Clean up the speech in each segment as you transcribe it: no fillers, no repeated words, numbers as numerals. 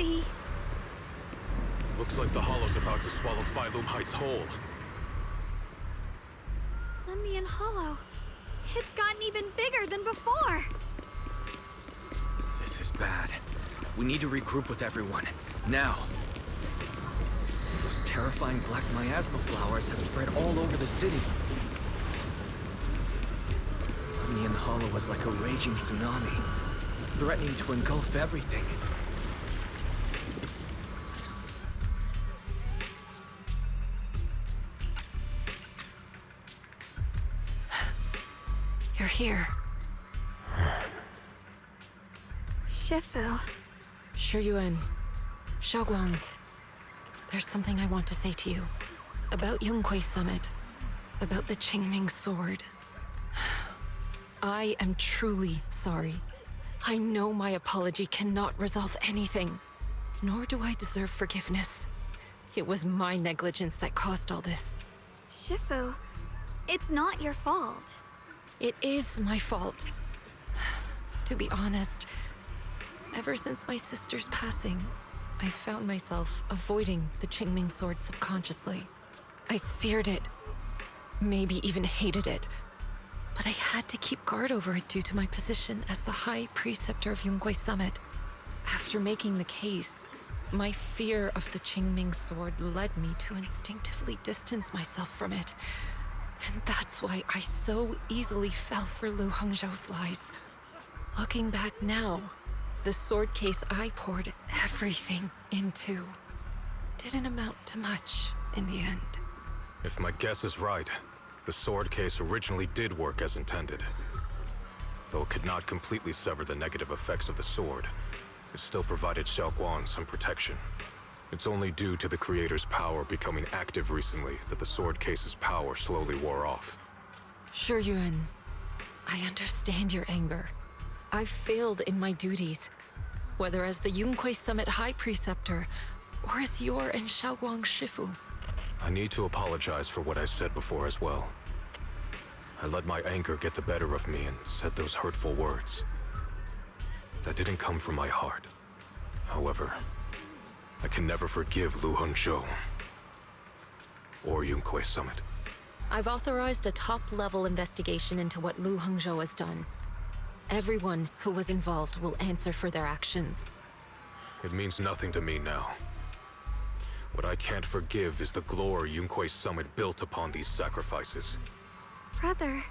be? Looks like the Hollow's about to swallow Phylum Heights whole. Lemnian Hollow. It's gotten even bigger than before. This is bad. We need to regroup with everyone. Now. Those terrifying black miasma flowers have spread all over the city. Lemnian Hollow is like a raging tsunami, threatening to engulf everything. You're here. Shifu. Shuyuan. Xiaoguang. There's something I want to say to you. About Yunquei Summit. About the Qingming Sword. I am truly sorry. I know my apology cannot resolve anything. Nor do I deserve forgiveness. It was my negligence that caused all this. Shifu, it's not your fault. It is my fault. To be honest, ever since my sister's passing, I found myself avoiding the Qingming Sword subconsciously. I feared it, maybe even hated it. But I had to keep guard over it due to my position as the High Preceptor of Yunquei Summit. After making the case, my fear of the Qingming Sword led me to instinctively distance myself from it. And that's why I so easily fell for Lu Hongzhou's lies. Looking back now, the sword case I poured everything into didn't amount to much in the end. If my guess is right, the sword case originally did work as intended. Though it could not completely sever the negative effects of the sword, it still provided Xiaoguang some protection. It's only due to the creator's power becoming active recently that the sword case's power slowly wore off. Shuyuan, I understand your anger. I've failed in my duties, whether as the Yunquei Summit High Preceptor or as your and Xiaoguang's Shifu. I need to apologize for what I said before as well. I let my anger get the better of me and said those hurtful words. That didn't come from my heart. However, I can never forgive Lu Hongzhou or Yunquei Summit. I've authorized a top-level investigation into what Lu Hongzhou has done. Everyone who was involved will answer for their actions. It means nothing to me now. What I can't forgive is the glory Yunquei Summit built upon these sacrifices. Brother,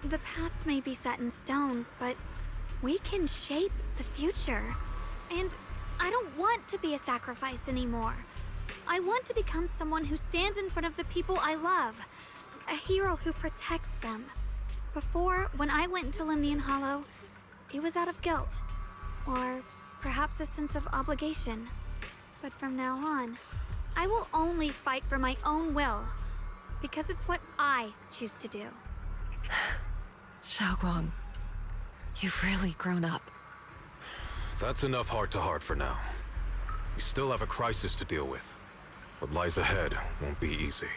the past may be set in stone, but we can shape the future. And I don't want to be a sacrifice anymore. I want to become someone who stands in front of the people I love. A hero who protects them. Before, when I went into Lemnian Hollow, it was out of guilt. Or perhaps a sense of obligation. But from now on, I will only fight for my own will. Because it's what I choose to do. Xiaoguang, you've really grown up. That's enough heart-to-heart for now. We still have a crisis to deal with. What lies ahead won't be easy.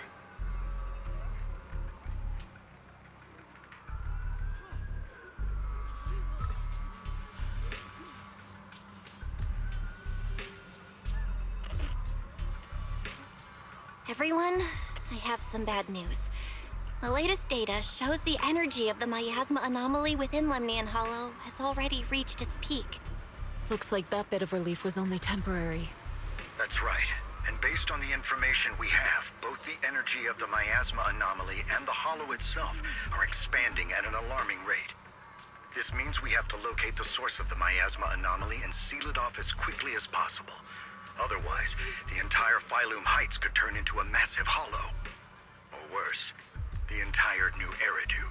Everyone, I have some bad news. The latest data shows the energy of the miasma anomaly within Lemnian Hollow has already reached its peak. Looks like that bit of relief was only temporary. That's right. And based on the information we have, both the energy of the miasma anomaly and the hollow itself are expanding at an alarming rate. This means we have to locate the source of the miasma anomaly and seal it off as quickly as possible. Otherwise, the entire Phylum Heights could turn into a massive hollow. Or worse, the entire New Eridu.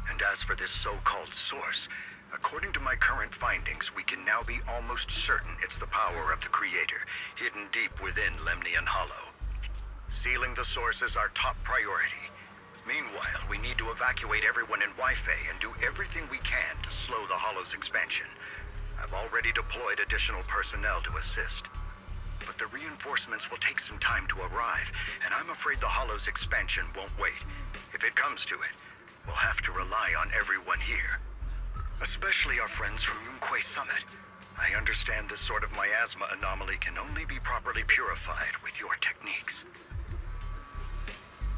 And as for this so-called source, according to my current findings, we can now be almost certain it's the power of the Creator, hidden deep within Lemnian Hollow. Sealing the source is our top priority. Meanwhile, we need to evacuate everyone in Wi-Fi and do everything we can to slow the Hollow's expansion. I've already deployed additional personnel to assist. But the reinforcements will take some time to arrive, and I'm afraid the Hollow's expansion won't wait. If it comes to it, we'll have to rely on everyone here. Especially our friends from Yunquei Summit. I understand this sort of miasma anomaly can only be properly purified with your techniques.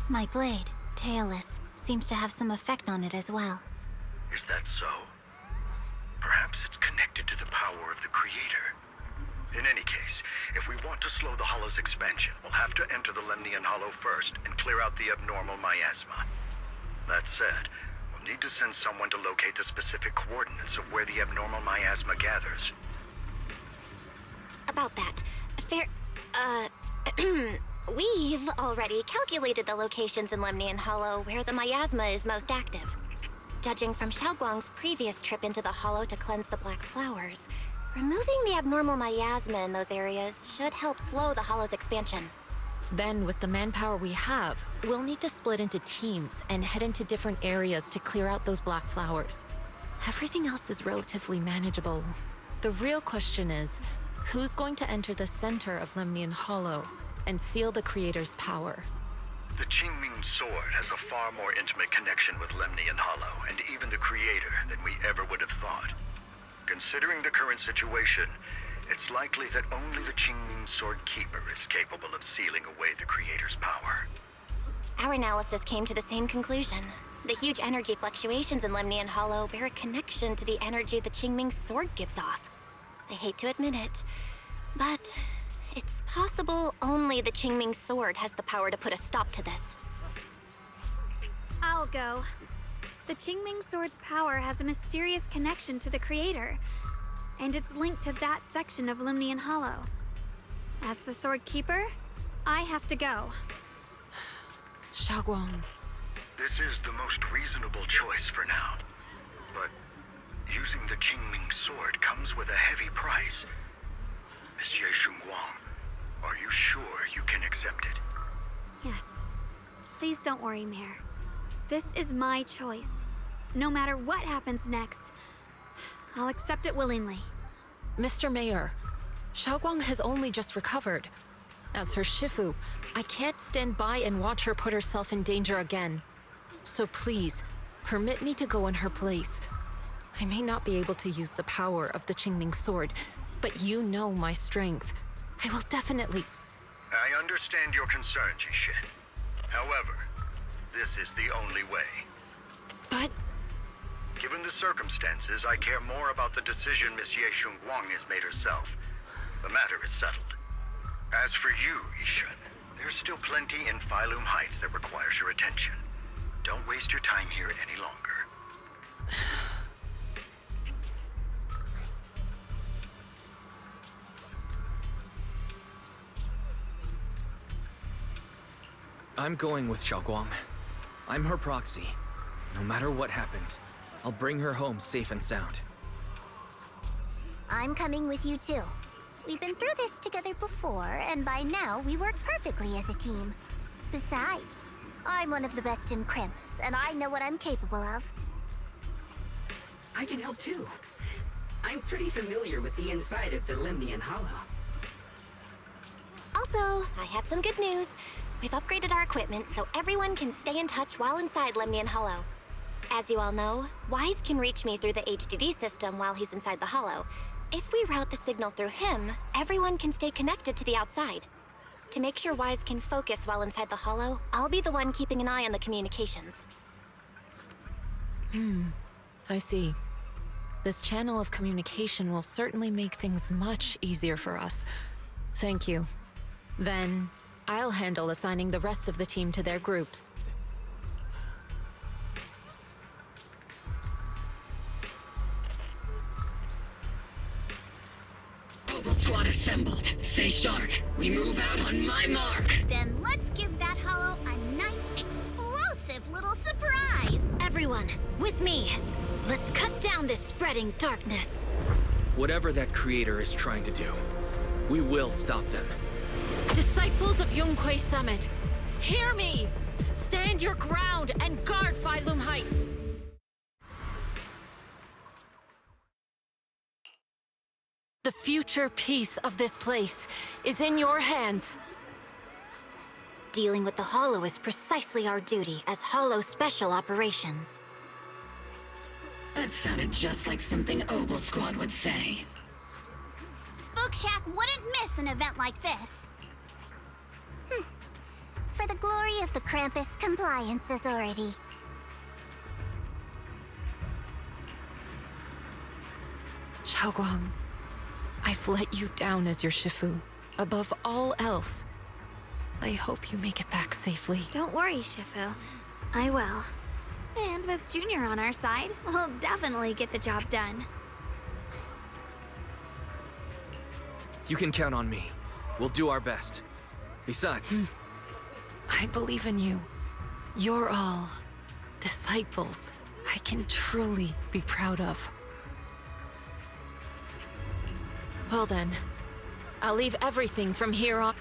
My blade, Tailless, seems to have some effect on it as well. Is that so? Perhaps it's connected to the power of the Creator. In any case, if we want to slow the Hollow's expansion, we'll have to enter the Lemnian Hollow first and clear out the abnormal miasma. That said, we'll need to send someone to locate the specific coordinates of where the abnormal miasma gathers. About that, we've already calculated the locations in Lemnian Hollow where the miasma is most active. Judging from Xiaoguang's previous trip into the Hollow to cleanse the Black Flowers, removing the abnormal miasma in those areas should help slow the Hollow's expansion. Then, with the manpower we have, we'll need to split into teams and head into different areas to clear out those Black Flowers. Everything else is relatively manageable. The real question is, who's going to enter the center of Lemnian Hollow and seal the Creator's power? The Qingming Sword has a far more intimate connection with Lemnian Hollow and even the Creator than we ever would have thought. Considering the current situation, it's likely that only the Qingming Sword Keeper is capable of sealing away the Creator's power. Our analysis came to the same conclusion. The huge energy fluctuations in Lemnian Hollow bear a connection to the energy the Qingming Sword gives off. I hate to admit it, but it's possible only the Qingming Sword has the power to put a stop to this. I'll go. The Qingming Sword's power has a mysterious connection to the Creator, and it's linked to that section of Lemnian Hollow. As the Sword Keeper, I have to go. Xiaoguang. This is the most reasonable choice for now. But using the Qingming Sword comes with a heavy price. Monsieur Xunguang, are you sure you can accept it? Yes. Please don't worry, Mayor. This is my choice. No matter what happens next, I'll accept it willingly. Mr. Mayor, Xiaoguang has only just recovered. As her Shifu, I can't stand by and watch her put herself in danger again. So please, permit me to go in her place. I may not be able to use the power of the Qingming Sword, but you know my strength. I will definitely... I understand your concern, Jixin. However, this is the only way. But... Given the circumstances, I care more about the decision Miss Ye Xunguang has made herself. The matter is settled. As for you, Yishan, there's still plenty in Phylum Heights that requires your attention. Don't waste your time here any longer. I'm going with Xiaoguang. I'm her proxy. No matter what happens, I'll bring her home safe and sound. I'm coming with you too. We've been through this together before, and by now we work perfectly as a team. Besides, I'm one of the best in Krampus, and I know what I'm capable of. I can help too. I'm pretty familiar with the inside of the Lemnian Hollow. Also, I have some good news. We've upgraded our equipment so everyone can stay in touch while inside Lemnian Hollow. As you all know, Wise can reach me through the HDD system while he's inside the Hollow. If we route the signal through him, everyone can stay connected to the outside. To make sure Wise can focus while inside the Hollow, I'll be the one keeping an eye on the communications. I see. This channel of communication will certainly make things much easier for us. Thank you. Then, I'll handle assigning the rest of the team to their groups. Noble squad assembled. Stay sharp. We move out on my mark. Then let's give that hollow a nice, explosive little surprise! Everyone, with me. Let's cut down this spreading darkness. Whatever that creator is trying to do, we will stop them. Disciples of Yonghui Summit, hear me! Stand your ground and guard Phylum Heights! The future peace of this place is in your hands. Dealing with the Hollow is precisely our duty as Hollow Special Operations. That sounded just like something Noble squad would say. Spook Shack wouldn't miss an event like this. For the glory of the Krampus Compliance Authority. Xiaoguang, I've let you down as your Shifu. Above all else, I hope you make it back safely. Don't worry, Shifu. I will. And with Junior on our side, we'll definitely get the job done. You can count on me. We'll do our best. Besides, I believe in you. You're all disciples I can truly be proud of. Well then, I'll leave everything from here on.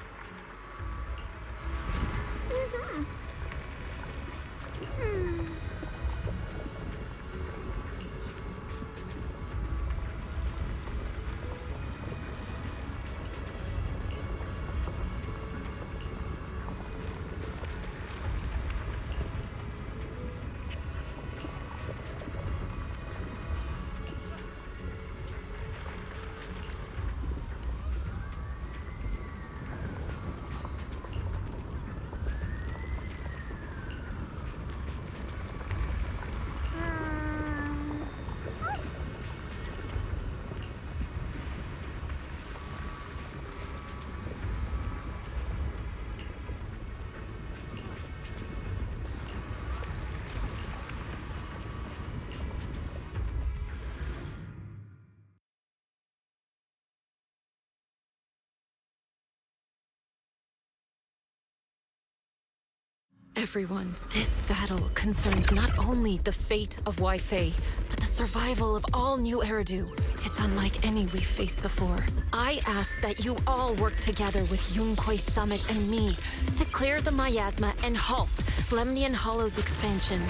Everyone, this battle concerns not only the fate of Wei Fei, but the survival of all New Eridu. It's unlike any we've faced before. I ask that you all work together with Yunquai Summit and me to clear the miasma and halt Lemnian Hollow's expansion.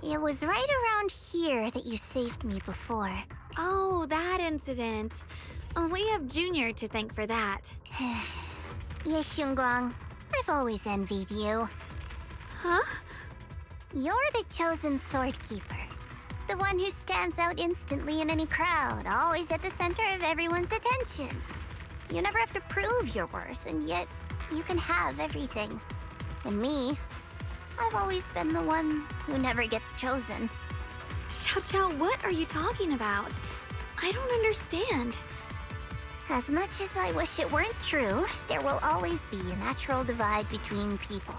It was right around here that you saved me before. Oh, that incident. We have Junior to thank for that. Yes, Xiongguang. I've always envied you. Huh? You're the chosen sword keeper. The one who stands out instantly in any crowd, always at the center of everyone's attention. You never have to prove your worth, and yet you can have everything. And me, I've always been the one who never gets chosen. Xiao Xiao, what are you talking about? I don't understand. As much as I wish it weren't true, there will always be a natural divide between people.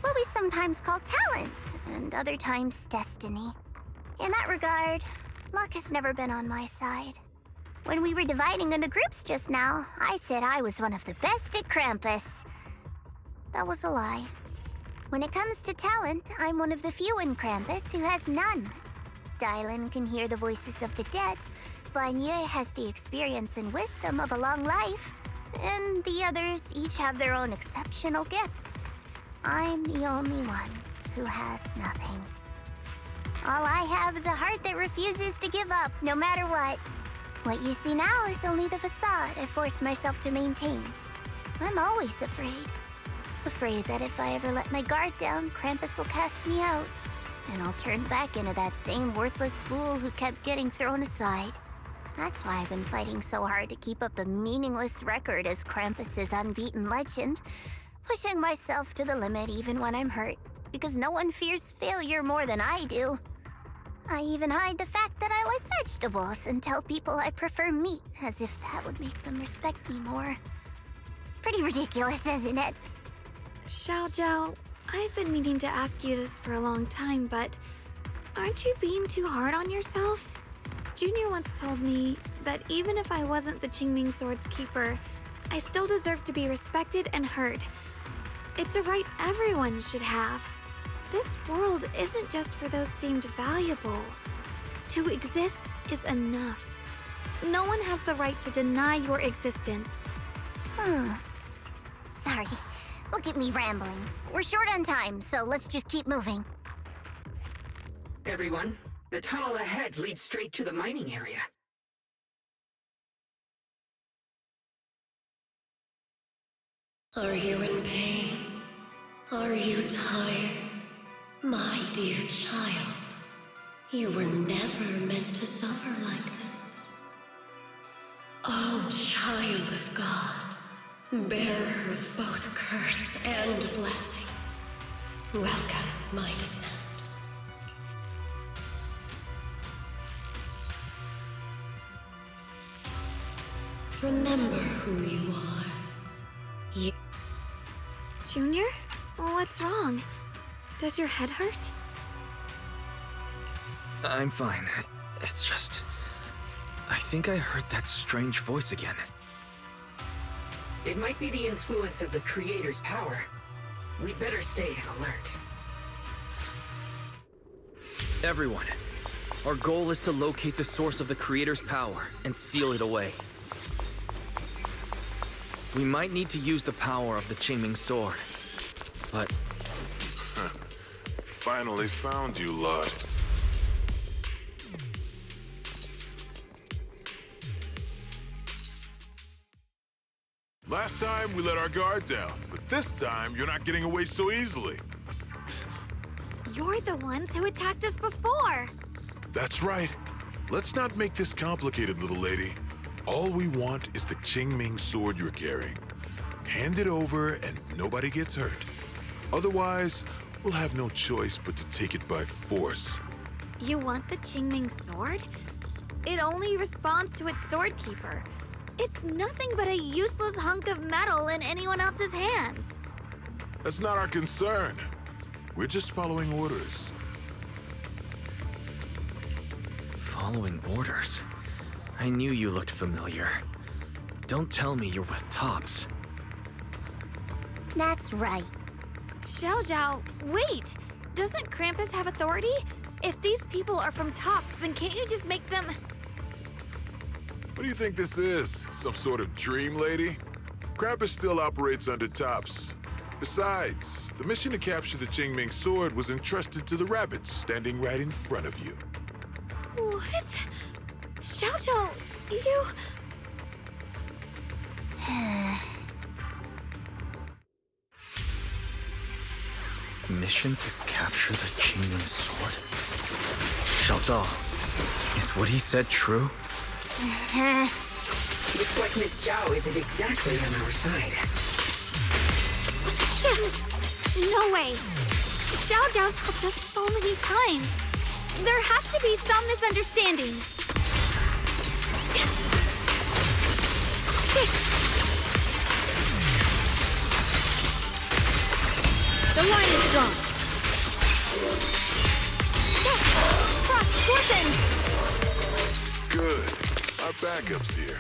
What we sometimes call talent, and other times destiny. In that regard, luck has never been on my side. When we were dividing into groups just now, I said I was one of the best at Krampus. That was a lie. When it comes to talent, I'm one of the few in Krampus who has none. Dylan can hear the voices of the dead, Banye has the experience and wisdom of a long life, and the others each have their own exceptional gifts. I'm the only one who has nothing. All I have is a heart that refuses to give up, no matter what. What you see now is only the facade I force myself to maintain. I'm always afraid. Afraid that if I ever let my guard down, Krampus will cast me out, and I'll turn back into that same worthless fool who kept getting thrown aside. That's why I've been fighting so hard to keep up a meaningless record as Krampus's unbeaten legend, pushing myself to the limit even when I'm hurt, because no one fears failure more than I do. I even hide the fact that I like vegetables and tell people I prefer meat, as if that would make them respect me more. Pretty ridiculous, isn't it? Xiao Xiao, I've been meaning to ask you this for a long time, but aren't you being too hard on yourself? Junior once told me that even if I wasn't the Qingming Sword's keeper, I still deserve to be respected and heard. It's a right everyone should have. This world isn't just for those deemed valuable. To exist is enough. No one has the right to deny your existence. Sorry. Look at me rambling. We're short on time, so let's just keep moving. Everyone, the tunnel ahead leads straight to the mining area. Are you in pain? Are you tired? My dear child, you were never meant to suffer like this. Oh, child of God, bearer of both curse and blessing, welcome my descent. Remember who you are. You... Junior? What's wrong? Does your head hurt? I'm fine. It's just... I think I heard that strange voice again. It might be the influence of the Creator's power. We'd better stay alert. Everyone, our goal is to locate the source of the Creator's power and seal it away. We might need to use the power of the Qingming sword, but... Finally found you, Lud. Last time, we let our guard down, but this time, you're not getting away so easily. You're the ones who attacked us before! That's right. Let's not make this complicated, little lady. All we want is the Qingming sword you're carrying. Hand it over and nobody gets hurt. Otherwise, we'll have no choice but to take it by force. You want the Qingming sword? It only responds to its sword keeper. It's nothing but a useless hunk of metal in anyone else's hands. That's not our concern. We're just following orders. Following orders? I knew you looked familiar. Don't tell me you're with Tops. That's right. Xiao, wait! Doesn't Krampus have authority? If these people are from Tops, then can't you just make them... What do you think this is? Some sort of dream lady? Krampus still operates under Tops. Besides, the mission to capture the Qingming sword was entrusted to the rabbits standing right in front of you. What? Xiao, you... Mission to capture the Qingming sword? Xiao Zhao, is what he said true? Looks like Miss Zhao isn't exactly on our side. No way! Xiao Zhao's helped us so many times. There has to be some misunderstanding. The line is drawn. Cross weapons! Good. Our backup's here.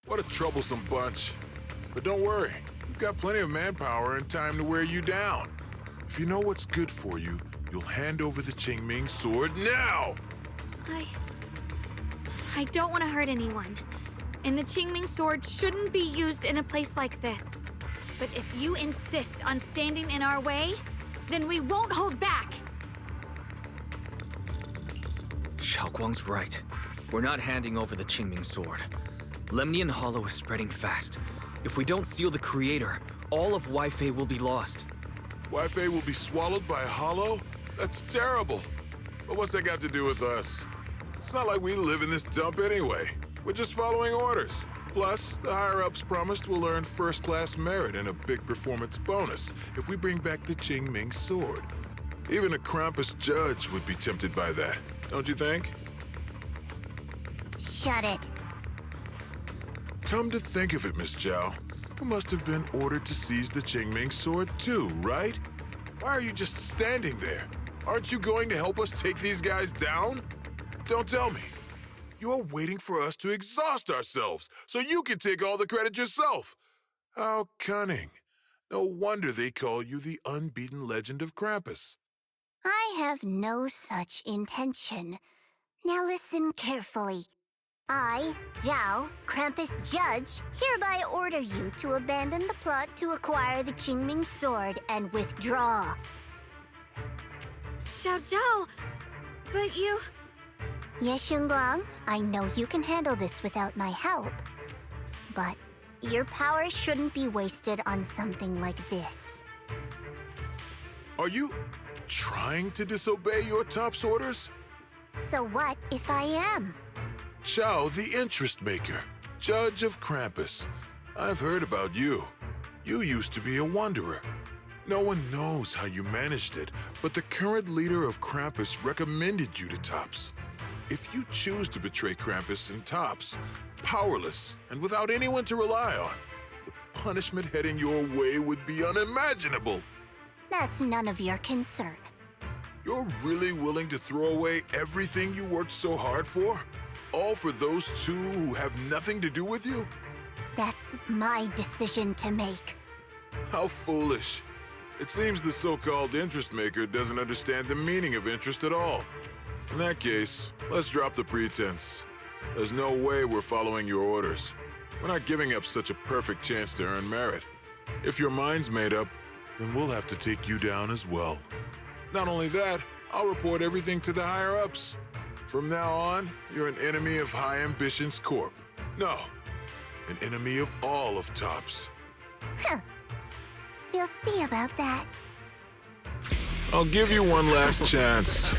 What a troublesome bunch. But don't worry. We've got plenty of manpower and time to wear you down. If you know what's good for you, you'll hand over the Qingming sword now! I don't want to hurt anyone. And the Qingming sword shouldn't be used in a place like this. But if you insist on standing in our way, then we won't hold back! Xiaoguang's right. We're not handing over the Qingming sword. Lemnian Hollow is spreading fast. If we don't seal the Creator, all of Weifei will be lost. Weifei will be swallowed by a hollow? That's terrible. But what's that got to do with us? It's not like we live in this dump anyway. We're just following orders. Plus, the higher-ups promised we'll earn first-class merit and a big performance bonus if we bring back the Qingming sword. Even a Krampus judge would be tempted by that, don't you think? Shut it. Come to think of it, Miss Zhao, you must have been ordered to seize the Qingming sword too, right? Why are you just standing there? Aren't you going to help us take these guys down? Don't tell me. You're waiting for us to exhaust ourselves so you can take all the credit yourself. How cunning. No wonder they call you the unbeaten legend of Krampus. I have no such intention. Now listen carefully. I, Zhao, Krampus Judge, hereby order you to abandon the plot to acquire the Qingming sword and withdraw. Xiao Zhao, but you... Yes, Xingguang, I know you can handle this without my help. But your power shouldn't be wasted on something like this. Are you trying to disobey your top's orders? So what if I am? Chao, the interest maker, judge of Krampus. I've heard about you. You used to be a wanderer. No one knows how you managed it, but the current leader of Krampus recommended you to Tops. If you choose to betray Krampus and Tops, powerless and without anyone to rely on, the punishment heading your way would be unimaginable. That's none of your concern. You're really willing to throw away everything you worked so hard for? All for those two who have nothing to do with you? That's my decision to make. How foolish. It seems the so-called interest maker doesn't understand the meaning of interest at all. In that case, let's drop the pretense. There's no way we're following your orders. We're not giving up such a perfect chance to earn merit. If your mind's made up, then we'll have to take you down as well. Not only that, I'll report everything to the higher-ups. From now on, you're an enemy of High Ambitions Corp. No, an enemy of all of Tops. Huh. You'll see about that. I'll give you one last chance.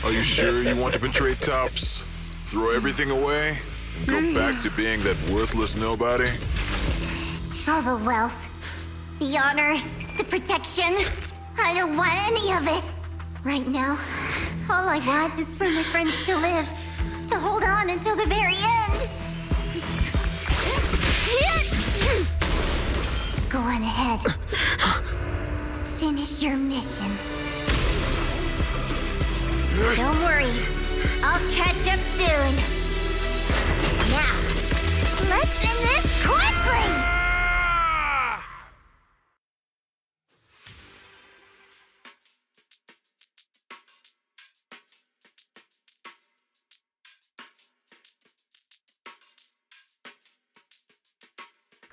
Are you sure you want to betray Tops? Throw everything away? And go back to being that worthless nobody? All the wealth, the honor, the protection. I don't want any of it. Right now, all I want is for my friends to live, to hold on until the very end. Go on ahead. Finish your mission. Don't worry, I'll catch up soon. Now, let's end this quickly!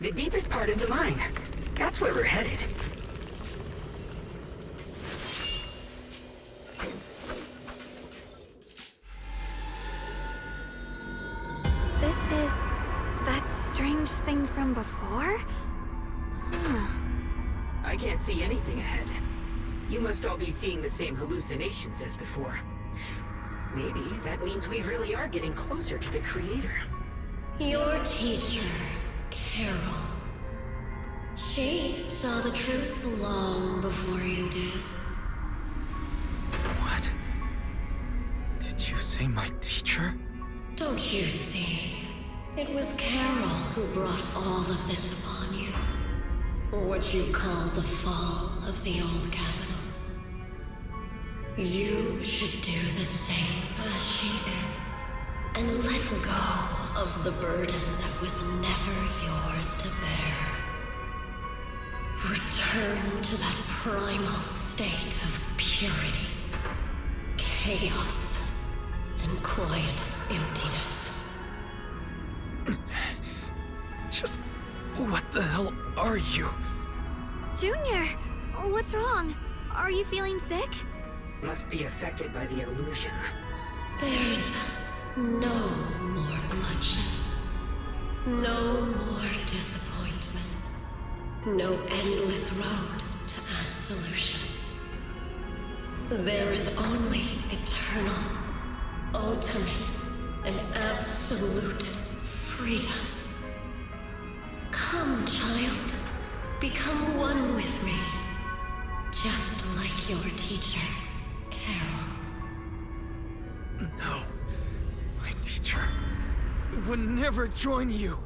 The deepest part of the mine. That's where we're headed. This is... that strange thing from before? I can't see anything ahead. You must all be seeing the same hallucinations as before. Maybe that means we really are getting closer to the Creator. Your teacher, Carol. She saw the truth long before you did. What? Did you say my teacher? Don't you see? It was Carol who brought all of this upon you. What you call the fall of the old capital. You should do the same as she did. And let go of the burden that was never yours to bear. Return to that primal state of purity, chaos, and quiet emptiness. Just... what the hell are you? Junior, what's wrong? Are you feeling sick? Must be affected by the illusion. There's no more bloodshed. No more disappointment. No endless road to absolution. There is only eternal, ultimate, and absolute freedom. Come, child. Become one with me. Just like your teacher, Carol. No. My teacher would never join you.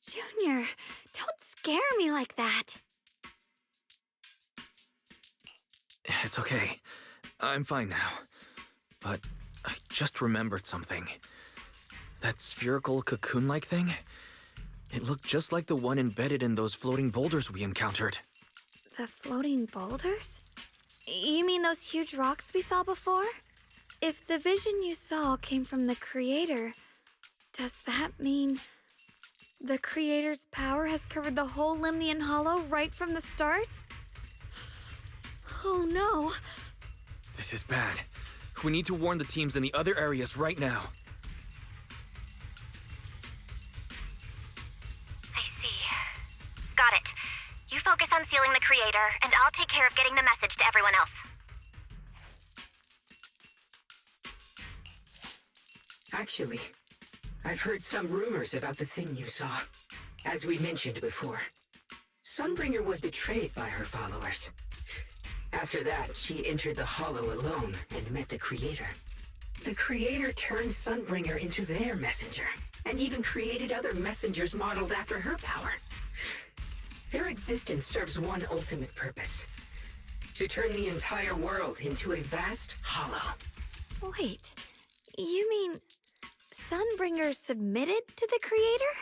Junior, don't scare me like that. It's okay. I'm fine now. But I just remembered something. That spherical cocoon-like thing? It looked just like the one embedded in those floating boulders we encountered. The floating boulders? You mean those huge rocks we saw before? If the vision you saw came from the Creator, does that mean The Creator's power has covered the whole Limnian Hollow right from the start? Oh no. This is bad. We need to warn the teams in the other areas right now. I see. Got it. You focus on sealing the Creator, and I'll take care of getting the message to everyone else. Actually, I've heard some rumors about the thing you saw. As we mentioned before, Sunbringer was betrayed by her followers. After that, she entered the Hollow alone and met the Creator. The Creator turned Sunbringer into their messenger, and even created other messengers modeled after her power. Their existence serves one ultimate purpose: to turn the entire world into a vast hollow. Wait, you mean Sunbringer submitted to the Creator?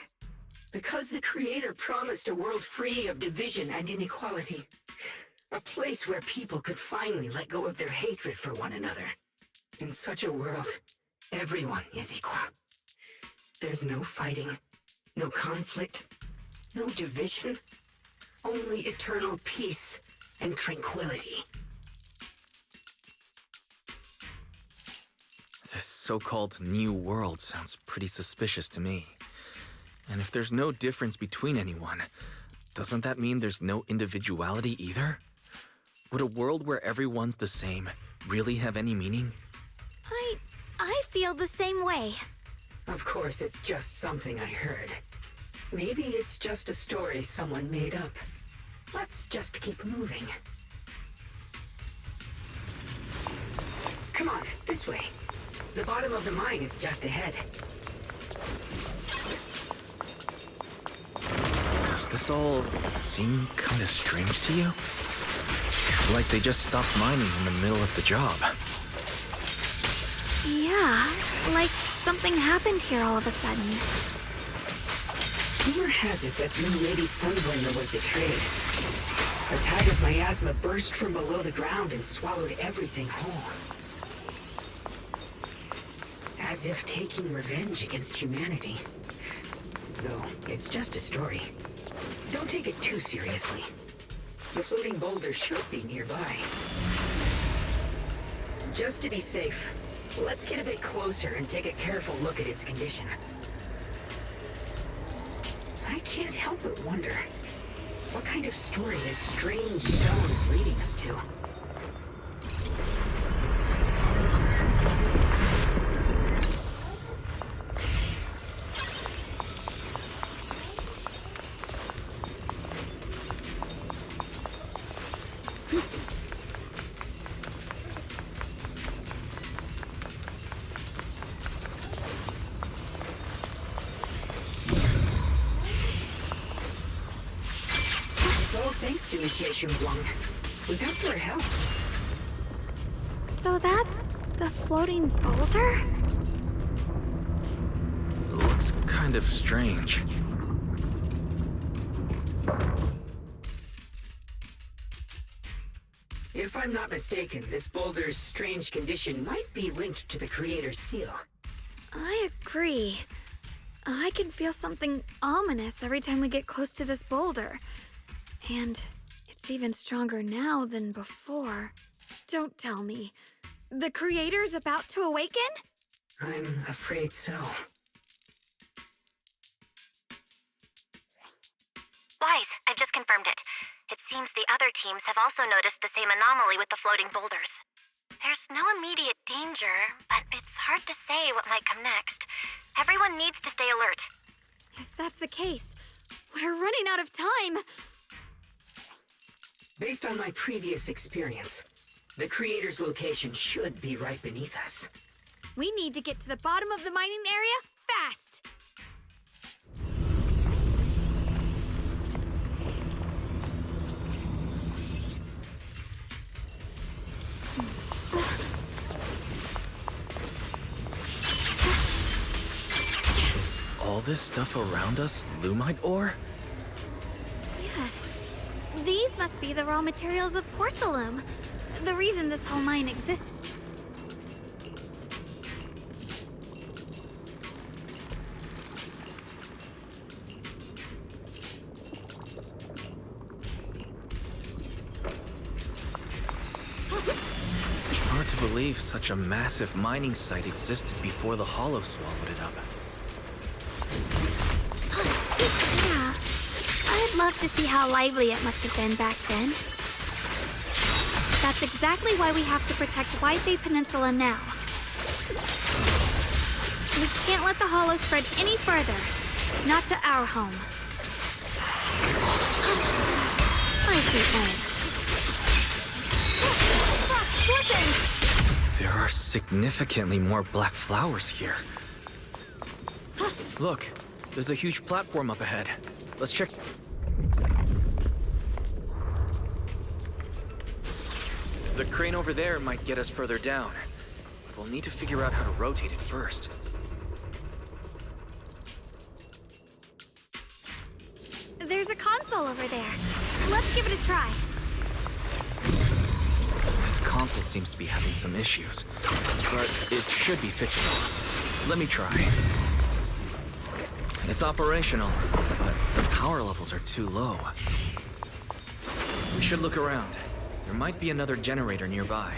Because the Creator promised a world free of division and inequality. A place where people could finally let go of their hatred for one another. In such a world, everyone is equal. There's no fighting, no conflict, no division, only eternal peace and tranquility. This so-called new world sounds pretty suspicious to me. And if there's no difference between anyone, doesn't that mean there's no individuality either? Would a world where everyone's the same really have any meaning? I feel the same way. Of course, it's just something I heard. Maybe it's just a story someone made up. Let's just keep moving. Come on, this way. The bottom of the mine is just ahead. Does this all seem kind of strange to you? Like they just stopped mining in the middle of the job. Yeah, like something happened here all of a sudden. Rumor has it that new Lady Sunbringer was betrayed. A tide of miasma burst from below the ground and swallowed everything whole. As if taking revenge against humanity. Though, it's just a story. Don't take it too seriously. The floating boulder should be nearby. Just to be safe, let's get a bit closer and take a careful look at its condition. I can't help but wonder, what kind of story this strange stone is leading us to? Thanks to Initiation Blanc. Without your help. So that's the floating boulder? Looks kind of strange. If I'm not mistaken, this boulder's strange condition might be linked to the Creator's seal. I agree. I can feel something ominous every time we get close to this boulder. And it's even stronger now than before. Don't tell me. The Creator's about to awaken? I'm afraid so. Wise, I've just confirmed it. It seems the other teams have also noticed the same anomaly with the floating boulders. There's no immediate danger, but it's hard to say what might come next. Everyone needs to stay alert. If that's the case, we're running out of time. Based on my previous experience, the Creator's location should be right beneath us. We need to get to the bottom of the mining area fast. Is all this stuff around us Lumite ore? Yes. These must be the raw materials of porcelain. The reason this whole mine exists. Hard to believe such a massive mining site existed before the Hollow swallowed it up. Yeah. I'd love to see how lively it must have been back then. That's exactly why we have to protect White Bay Peninsula now. We can't let the Hollow spread any further. Not to our home. I see edge. There are significantly more black flowers here. Look, there's a huge platform up ahead. Let's check. The crane over there might get us further down. We'll need to figure out how to rotate it first. There's a console over there. Let's give it a try. This console seems to be having some issues, but it should be fixable. Let me try. It's operational, but the power levels are too low. We should look around. There might be another generator nearby.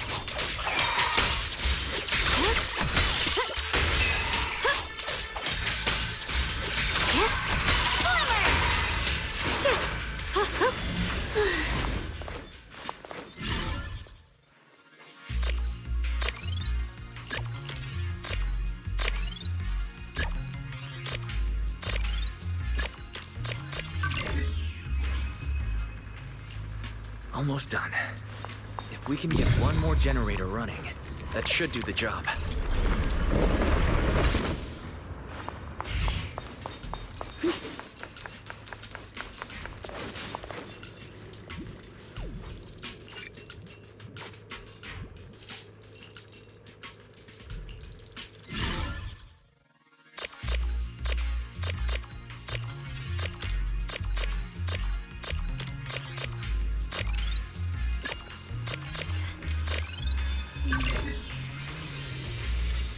Almost done. If we can get one more generator running, that should do the job.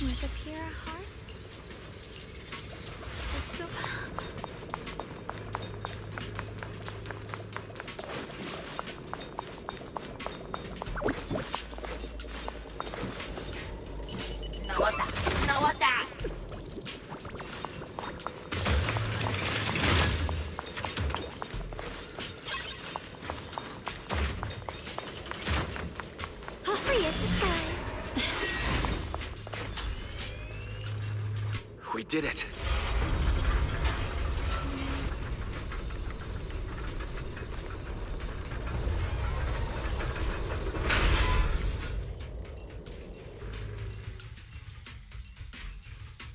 With a pure heart? We did it.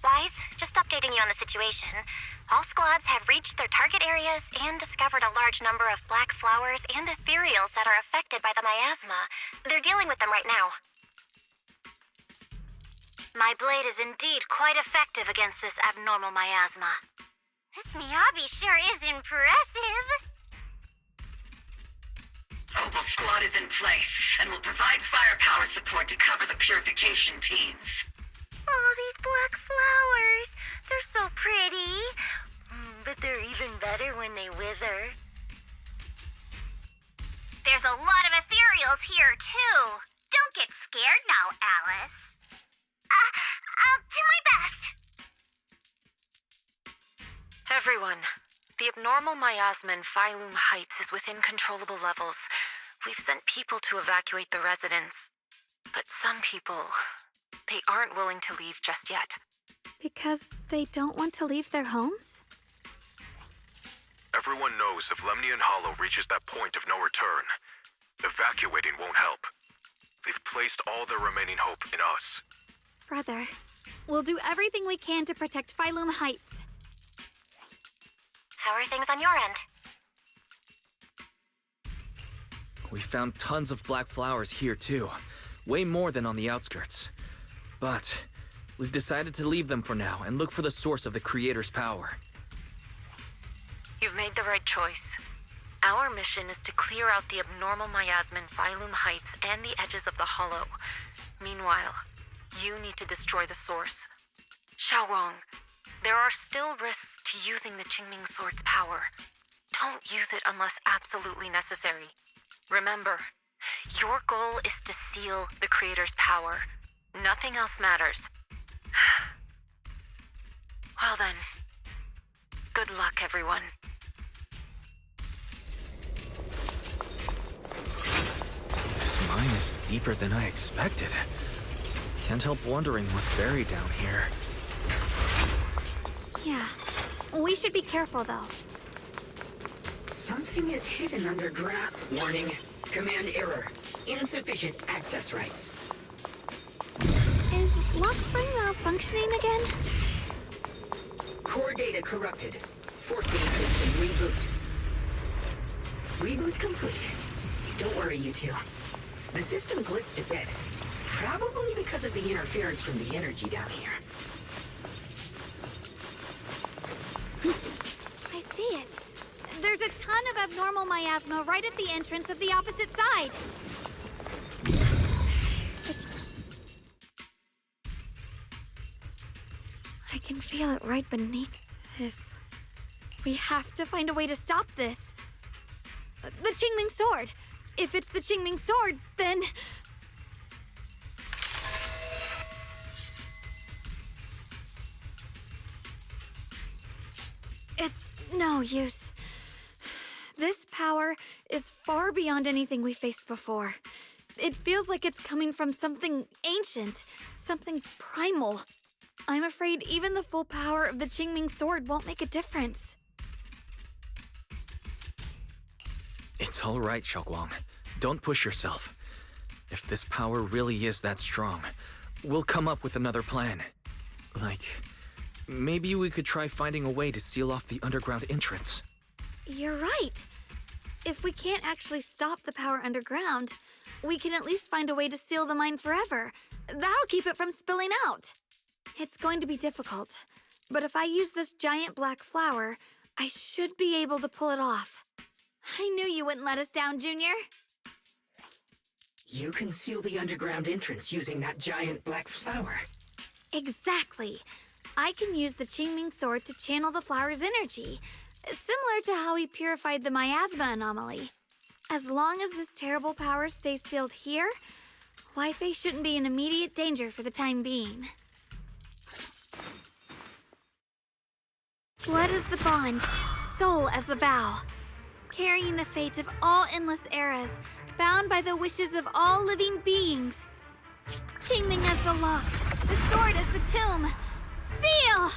Wise, just updating you on the situation. All squads have reached their target areas and discovered a large number of black flowers and ethereals that are affected by the miasma. They're dealing with them right now. My blade is indeed quite effective against this abnormal miasma. This Miyabi sure is impressive. Opal Squad is in place and will provide firepower support to cover the purification teams. Oh, these black flowers. They're so pretty. But they're even better when they wither. There's a lot of ethereals here, too. Don't get scared now, Alice. I'll do my best. Everyone, the abnormal miasma in Phylum Heights is within controllable levels. We've sent people to evacuate the residents. But some people, they aren't willing to leave just yet. Because they don't want to leave their homes? Everyone knows if Lemnian Hollow reaches that point of no return, evacuating won't help. They've placed all their remaining hope in us. Brother, we'll do everything we can to protect Phylum Heights. How are things on your end? We found tons of black flowers here too. Way more than on the outskirts. But we've decided to leave them for now and look for the source of the Creator's power. You've made the right choice. Our mission is to clear out the abnormal miasma in Phylum Heights and the edges of the Hollow. Meanwhile, you need to destroy the source. Xiaowang, there are still risks to using the Qingming Sword's power. Don't use it unless absolutely necessary. Remember, Your goal is to seal the Creator's power. Nothing else matters. Well then, good luck, everyone. This mine is deeper than I expected. Can't help wondering what's buried down here. Yeah. We should be careful, though. Something is hidden underground. Warning. Command error. Insufficient access rights. Is Lockspring malfunctioning again? Core data corrupted. Forcing system reboot. Reboot complete. Don't worry, you two. The system glitched a bit. Probably because of the interference from the energy down here. I see it. There's a ton of abnormal miasma right at the entrance of the opposite side. I can feel it right beneath. We have to find a way to stop this. The Qingming Sword. If it's the Qingming Sword, then... It's no use. This power is far beyond anything we faced before. It feels like it's coming from something ancient, something primal. I'm afraid even the full power of the Qingming Sword won't make a difference. It's all right, Xiaoguang. Don't push yourself. If this power really is that strong, we'll come up with another plan. Like, maybe we could try finding a way to seal off the underground entrance. You're right. If we can't actually stop the power underground, we can at least find a way to seal the mine forever. That'll keep it from spilling out. It's going to be difficult, but if I use this giant black flower, I should be able to pull it off. I knew you wouldn't let us down, Junior. You can seal the underground entrance using that giant black flower. Exactly. I can use the Qingming Sword to channel the flower's energy, similar to how we purified the miasma anomaly. As long as this terrible power stays sealed here, Wi-Fi shouldn't be in immediate danger for the time being. Blood as the bond, soul as the vow. Carrying the fate of all endless eras, bound by the wishes of all living beings. Qingming as the lock, the sword as the tomb. Seal!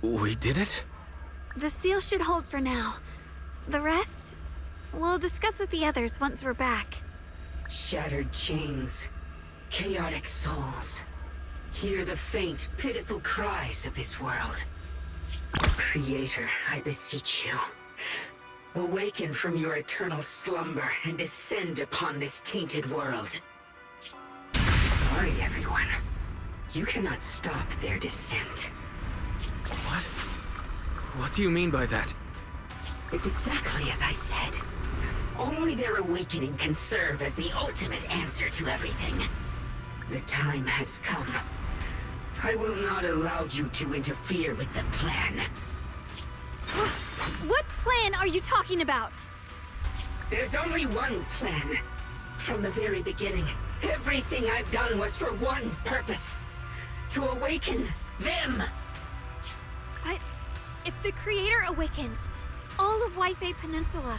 We did it? The seal should hold for now. The rest, we'll discuss with the others once we're back. Shattered chains, chaotic souls. Hear the faint, pitiful cries of this world. Creator, I beseech you. Awaken from your eternal slumber and descend upon this tainted world. Sorry, everyone. You cannot stop their descent. What? What do you mean by that? It's exactly as I said. Only their awakening can serve as the ultimate answer to everything. The time has come. I will not allow you to interfere with the plan. What plan are you talking about? There's only one plan. From the very beginning, everything I've done was for one purpose. To awaken them. But if the Creator awakens, all of Wi-Fi Peninsula,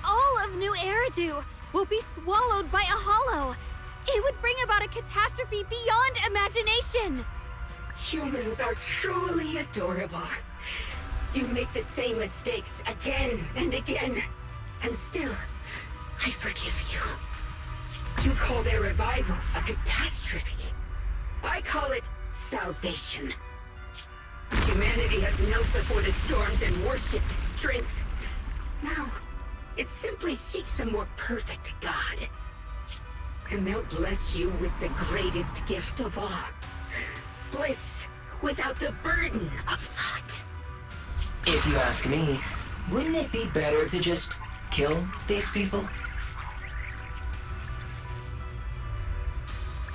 all of New Eridu will be swallowed by a hollow. It would bring about a catastrophe beyond imagination. Humans are truly adorable. You make the same mistakes again and again, and still, I forgive you. You call their revival a catastrophe. I call it salvation. Humanity has knelt before the storms and worshipped strength. Now, it simply seeks a more perfect God. And they'll bless you with the greatest gift of all. Bliss without the burden of thought. If you ask me, wouldn't it be better to just kill these people?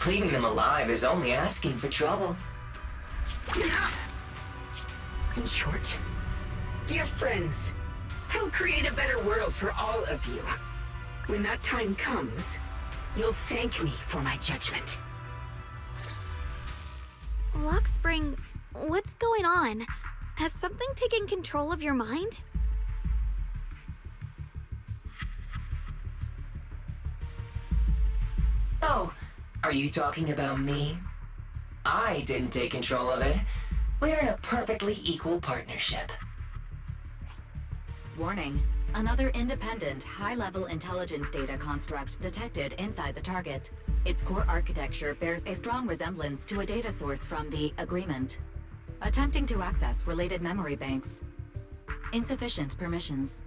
Leaving them alive is only asking for trouble. In short, dear friends, I'll create a better world for all of you. When that time comes, you'll thank me for my judgment. Luxspring, what's going on? Has something taken control of your mind? Oh, are you talking about me? I didn't take control of it. We're in a perfectly equal partnership. Warning. Another independent, high-level intelligence data construct detected inside the target. Its core architecture bears a strong resemblance to a data source from the Agreement. Attempting to access related memory banks. Insufficient permissions.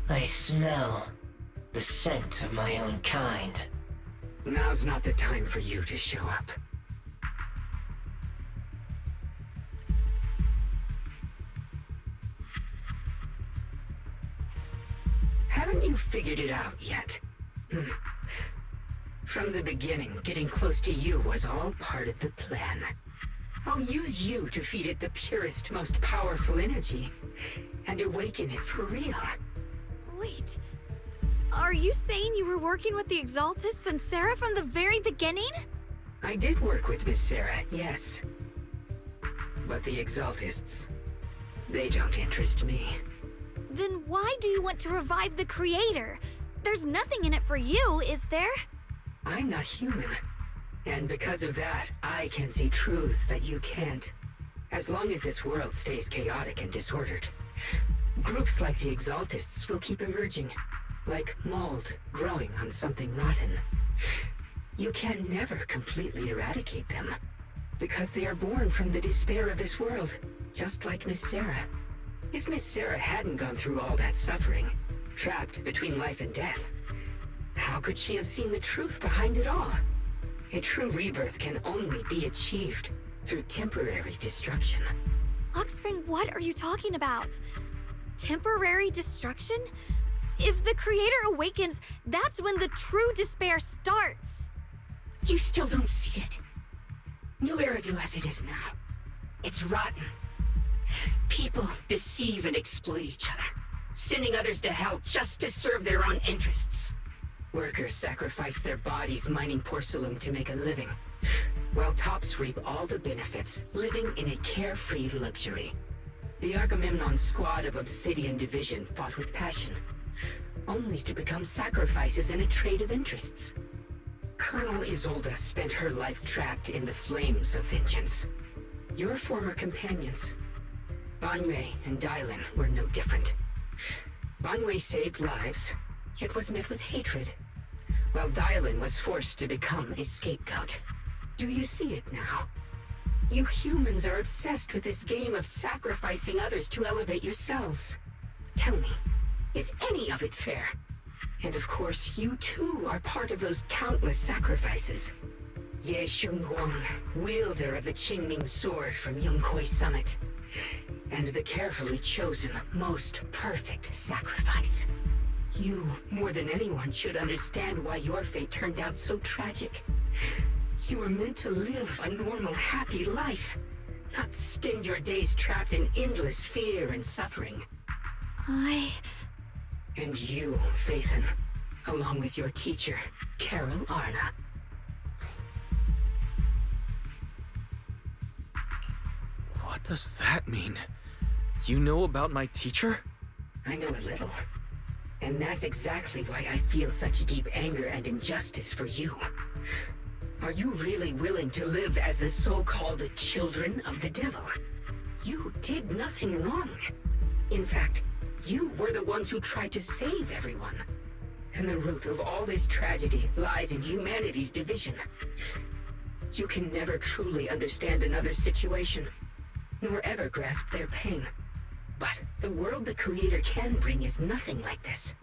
I smell the scent of my own kind. Now's not the time for you to show up. Haven't you figured it out yet? From the beginning, getting close to you was all part of the plan. I'll use you to feed it the purest, most powerful energy, and awaken it for real. Wait, are you saying you were working with the Exaltists and Sarah from the very beginning? I did work with Miss Sarah, yes. But the Exaltists, they don't interest me. Then why do you want to revive the Creator? There's nothing in it for you, is there? I'm not human. And because of that, I can see truths that you can't. As long as this world stays chaotic and disordered, groups like the Exaltists will keep emerging, like mold growing on something rotten. You can never completely eradicate them, because they are born from the despair of this world, just like Miss Sarah. If Miss Sarah hadn't gone through all that suffering, trapped between life and death, how could she have seen the truth behind it all? A true rebirth can only be achieved through temporary destruction. Luxspring, what are you talking about? Temporary destruction? If the Creator awakens, that's when the true despair starts. You still don't see it. New Eridu as it is now. It's rotten. People deceive and exploit each other, sending others to hell just to serve their own interests. Workers sacrifice their bodies mining porcelain to make a living, while tops reap all the benefits, living in a carefree luxury. The Agamemnon squad of Obsidian Division fought with passion, only to become sacrifices in a trade of interests. Colonel Isolde spent her life trapped in the flames of vengeance. Your former companions, Banwei and Dylan, were no different. Banwei saved lives, yet was met with hatred, while Dylan was forced to become a scapegoat. Do you see it now? You humans are obsessed with this game of sacrificing others to elevate yourselves. Tell me, is any of it fair? And of course, you too are part of those countless sacrifices. Ye Shunguang, wielder of the Qingming sword from Yongkoi Summit, and the carefully chosen, most perfect sacrifice. You, more than anyone, should understand why your fate turned out so tragic. You were meant to live a normal, happy life, not spend your days trapped in endless fear and suffering. And you, Phaethon, along with your teacher, Carol Arna. What does that mean? You know about my teacher? I know a little. And that's exactly why I feel such deep anger and injustice for you. Are you really willing to live as the so-called children of the devil? You did nothing wrong. In fact, you were the ones who tried to save everyone. And the root of all this tragedy lies in humanity's division. You can never truly understand another's situation, nor ever grasp their pain. But the world the Creator can bring is nothing like this.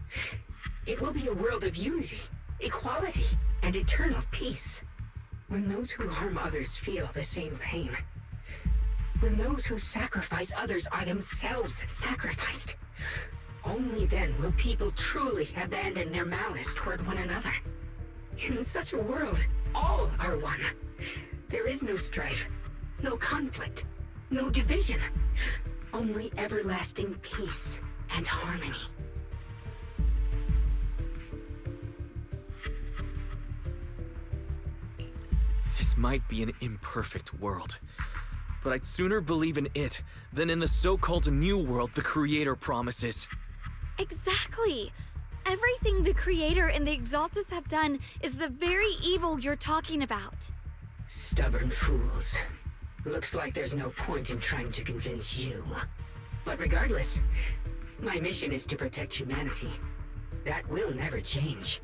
It will be a world of unity, equality, and eternal peace. When those who harm others feel the same pain. When those who sacrifice others are themselves sacrificed. Only then will people truly abandon their malice toward one another. In such a world, all are one. There is no strife, no conflict, no division. Only everlasting peace and harmony. This might be an imperfect world, but I'd sooner believe in it than in the so-called new world the Creator promises. Exactly. Everything the Creator and the Exaltus have done is the very evil you're talking about. Stubborn fools. Looks like there's no point in trying to convince you. But regardless, my mission is to protect humanity. That will never change.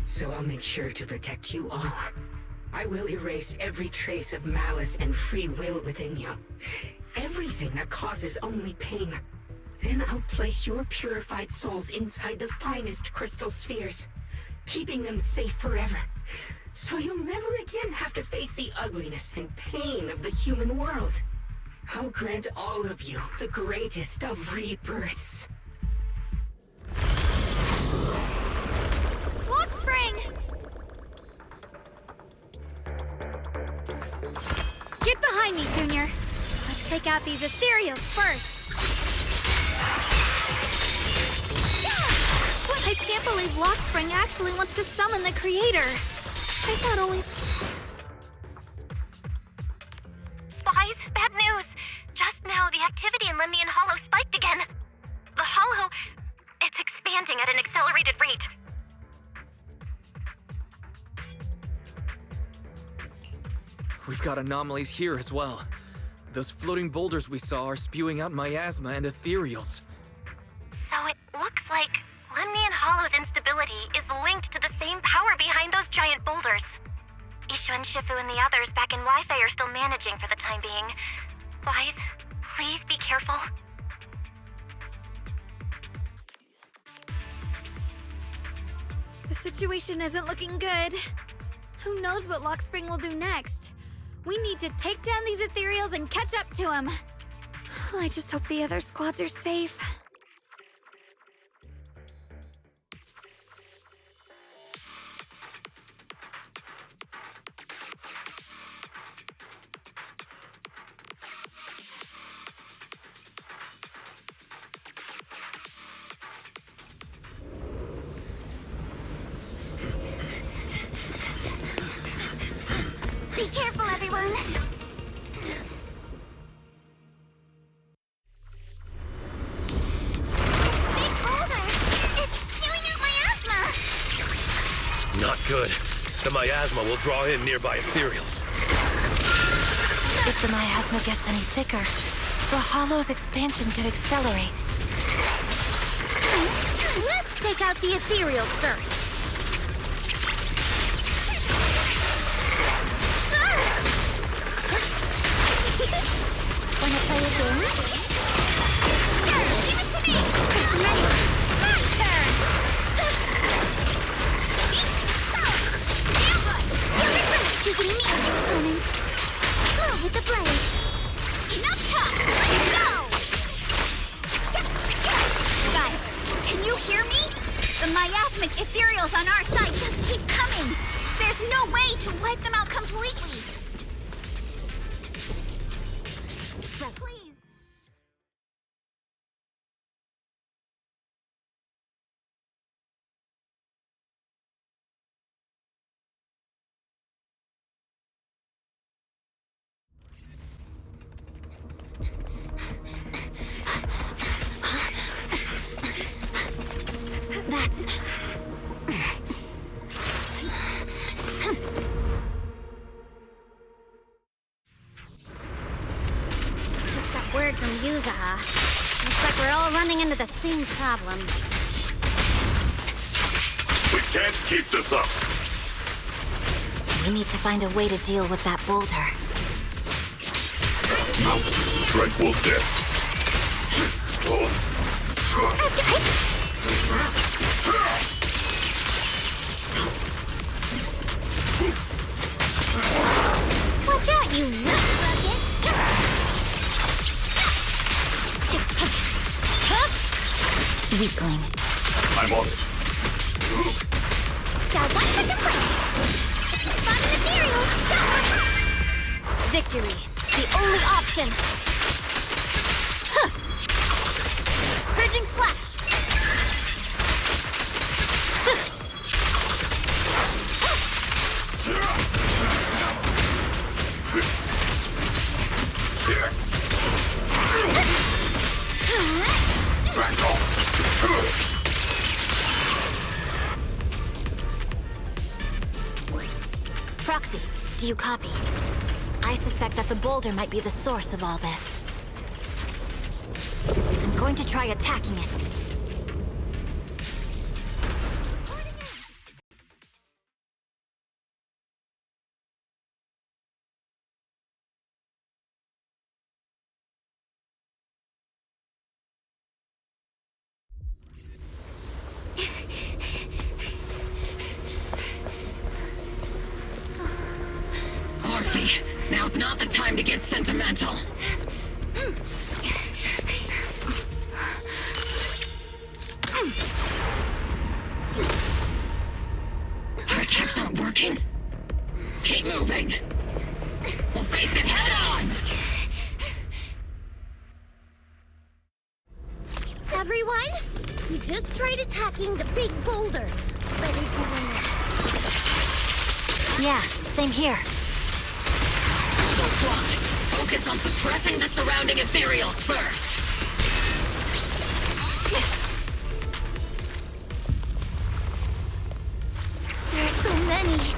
So I'll make sure to protect you all. I will erase every trace of malice and free will within you. Everything that causes only pain. Then I'll place your purified souls inside the finest crystal spheres, keeping them safe forever. So you'll never again have to face the ugliness and pain of the human world. I'll grant all of you the greatest of rebirths. Lock spring! Get behind me, Junior. Let's take out these ethereals first. I can't believe Lock Spring actually wants to summon the Creator. I thought only... Boys, bad news. Just now, the activity in Lemnian Hollow spiked again. The Hollow... it's expanding at an accelerated rate. We've got anomalies here as well. Those floating boulders we saw are spewing out miasma and ethereals. So it looks like Lemnian Hollow's instability is linked to the same power behind those giant boulders. Ishu and Shifu and the others back in Wi-Fi are still managing for the time being. Wise, please be careful. The situation isn't looking good. Who knows what Lock Spring will do next? We need to take down these ethereals and catch up to him. I just hope the other squads are safe. Be careful, everyone! This big boulder! It's spewing out miasma! Not good. The miasma will draw in nearby ethereals. If the miasma gets any thicker, the Hollow's expansion could accelerate. Let's take out the ethereals first. Wanna play a game? Sure, give it to me! Ready? My turn! You regret choosing me as your opponent. Move with the blade. Enough talk! Let's go! Guys, can you hear me? The miasmic ethereals on our side just keep coming. There's no way to wipe them out completely. Please. That's... Just got word from Yuzaha. Looks like we're all running into the same problem. We can't keep this up! We need to find a way to deal with that boulder. Tranquil depths. Watch out, you nut Weakling. I'm on it. Got one for the place! Spot an ethereal! Victory, the only option. Huh. Purging slash. Do you copy? I suspect that the boulder might be the source of all this. I'm going to try attacking it. Orphe, now's not the time to get sentimental. Our attacks aren't working. Keep moving. We'll face it head on. Everyone, we just tried attacking the big boulder, but it didn't work. Yeah, same here. Eagle Squad, focus on suppressing the surrounding ethereals first. There's so many.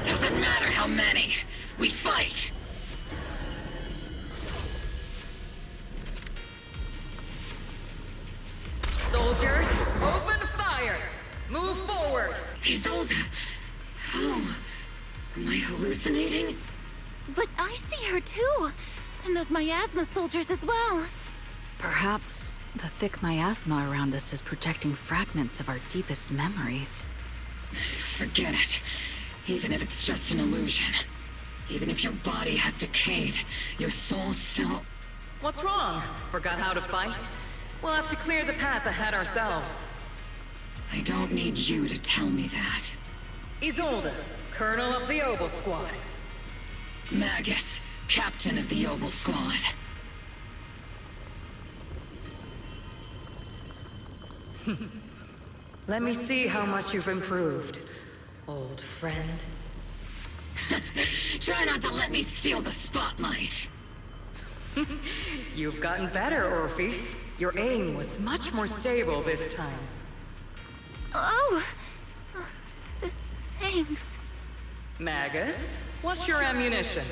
Doesn't matter how many. We fight. Soldiers, open fire! Move forward! Isolde, how? Am I hallucinating? But I see her too. And those miasma soldiers as well. Perhaps the thick miasma around us is projecting fragments of our deepest memories. Forget it. Even if it's just an illusion. Even if your body has decayed, your soul still... What's wrong? Forgot how to fight? We'll have to clear the path ahead ourselves. I don't need you to tell me that. Isolde, Colonel of the Oboe Squad. Magus, Captain of the Oboe Squad. Let me see how much you've improved, old friend. Try not to let me steal the spotlight. You've gotten better, Orphe. Your aim was much more stable this time. Oh! Thanks. Magus, what's your ammunition?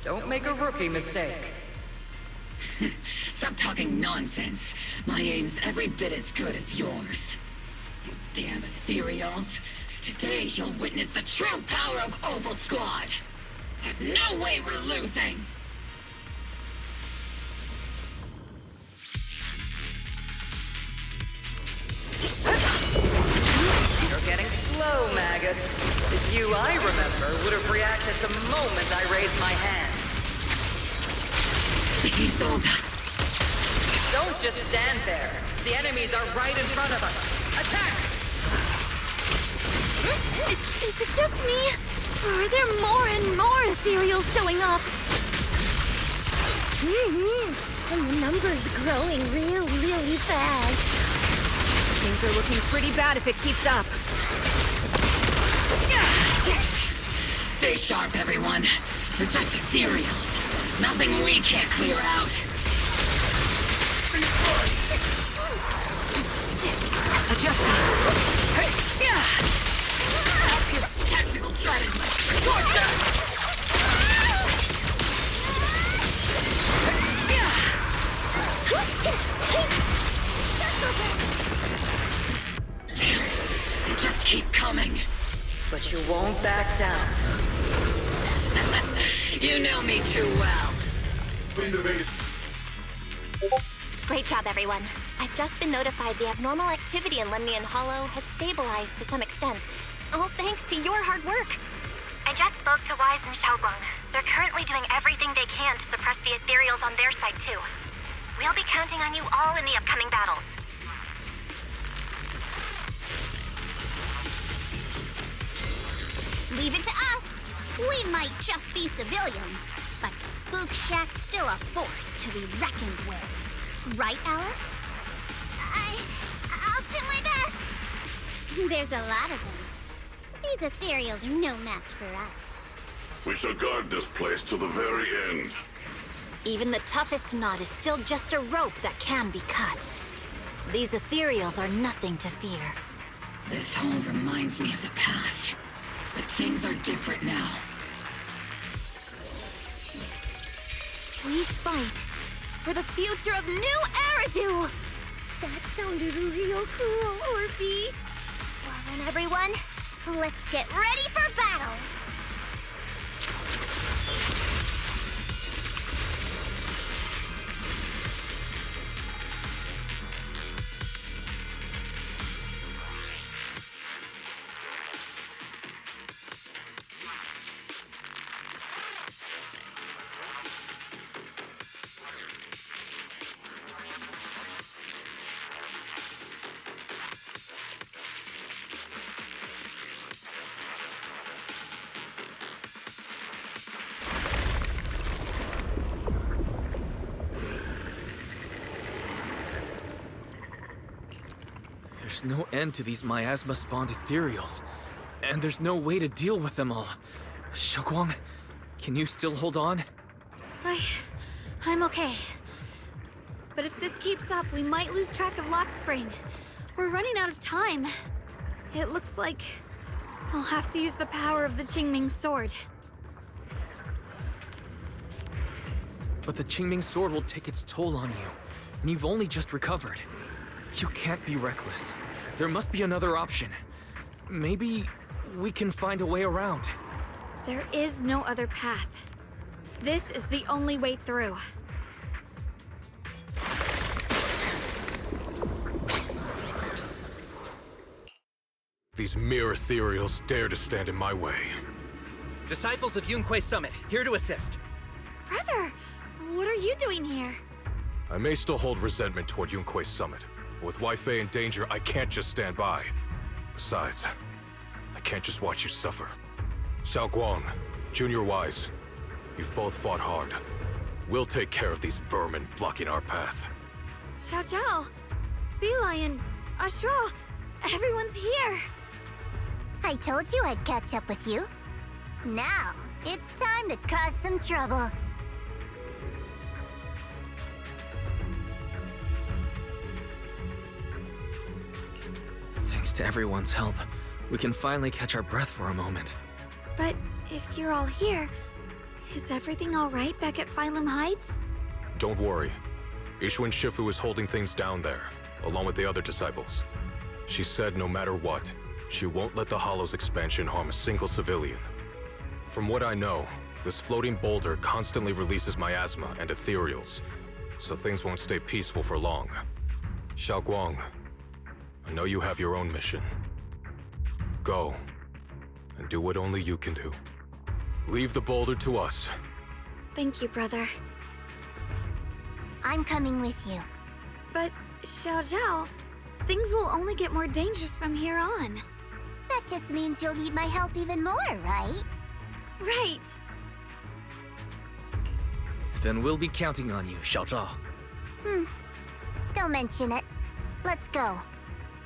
Don't make a rookie mistake. Stop talking nonsense. My aim's every bit as good as yours. You damn ethereals. Today you'll witness the true power of Oboe Squad. There's no way we're losing. You're getting slow, Magus. The you I remember would have reacted the moment I raised my hand. Isolde. Don't just stand there. The enemies are right in front of us. Attack! Is it just me? Or are there more and more ethereals showing up? And the numbers growing really fast. Things are looking pretty bad if it keeps up. Stay sharp, everyone. They're just ethereals. Nothing we can't clear out. Adjusting. That's your tactical strategy. Torch them! They just keep coming. But you won't back down. You know me too well. Please evade. Great job, everyone. I've just been notified the abnormal activity in Lemnian Hollow has stabilized to some extent. All thanks to your hard work. I just spoke to Wise and Shogun. They're currently doing everything they can to suppress the ethereals on their side, too. We'll be counting on you all in the upcoming battles. Leave it to us. We might just be civilians, but Spook Shack's still a force to be reckoned with. Right, Alice? I'll do my best. There's a lot of them. These ethereals are no match for us. We shall guard this place till the very end. Even the toughest knot is still just a rope that can be cut. These ethereals are nothing to fear. This hall reminds me of the past. But things are different now. We fight for the future of New Eridu! That sounded real cool, Orphe. Well then, everyone, let's get ready for battle! There's no end to these miasma-spawned ethereals, and there's no way to deal with them all. Xiaoguang, can you still hold on? I'm okay. But if this keeps up, we might lose track of Lock Spring. We're running out of time. It looks like I'll have to use the power of the Qingming sword. But the Qingming sword will take its toll on you, and you've only just recovered. You can't be reckless. There must be another option. Maybe we can find a way around. There is no other path. This is the only way through. These mere ethereals dare to stand in my way. Disciples of Yunque Summit, here to assist. Brother, what are you doing here? I may still hold resentment toward Yunque Summit. With Wei-Fei in danger, I can't just stand by. Besides, I can't just watch you suffer. Xiaoguang, Junior Wise, you've both fought hard. We'll take care of these vermin blocking our path. Xiao Zhao, Bee-Lion, Ashra, everyone's here. I told you I'd catch up with you. Now, it's time to cause some trouble. Thanks to everyone's help, we can finally catch our breath for a moment. But if you're all here, is everything all right back at Phylum Heights? Don't worry. Ishwin Shifu is holding things down there, along with the other disciples. She said no matter what, she won't let the Hollow's expansion harm a single civilian. From what I know, this floating boulder constantly releases miasma and ethereals, so things won't stay peaceful for long. Xiaoguang, I know you have your own mission. Go, and do what only you can do. Leave the boulder to us. Thank you, brother. I'm coming with you. But, Xiao Zhao, things will only get more dangerous from here on. That just means you'll need my help even more, right? Right. Then we'll be counting on you, Xiao Zhao. Don't mention it. Let's go.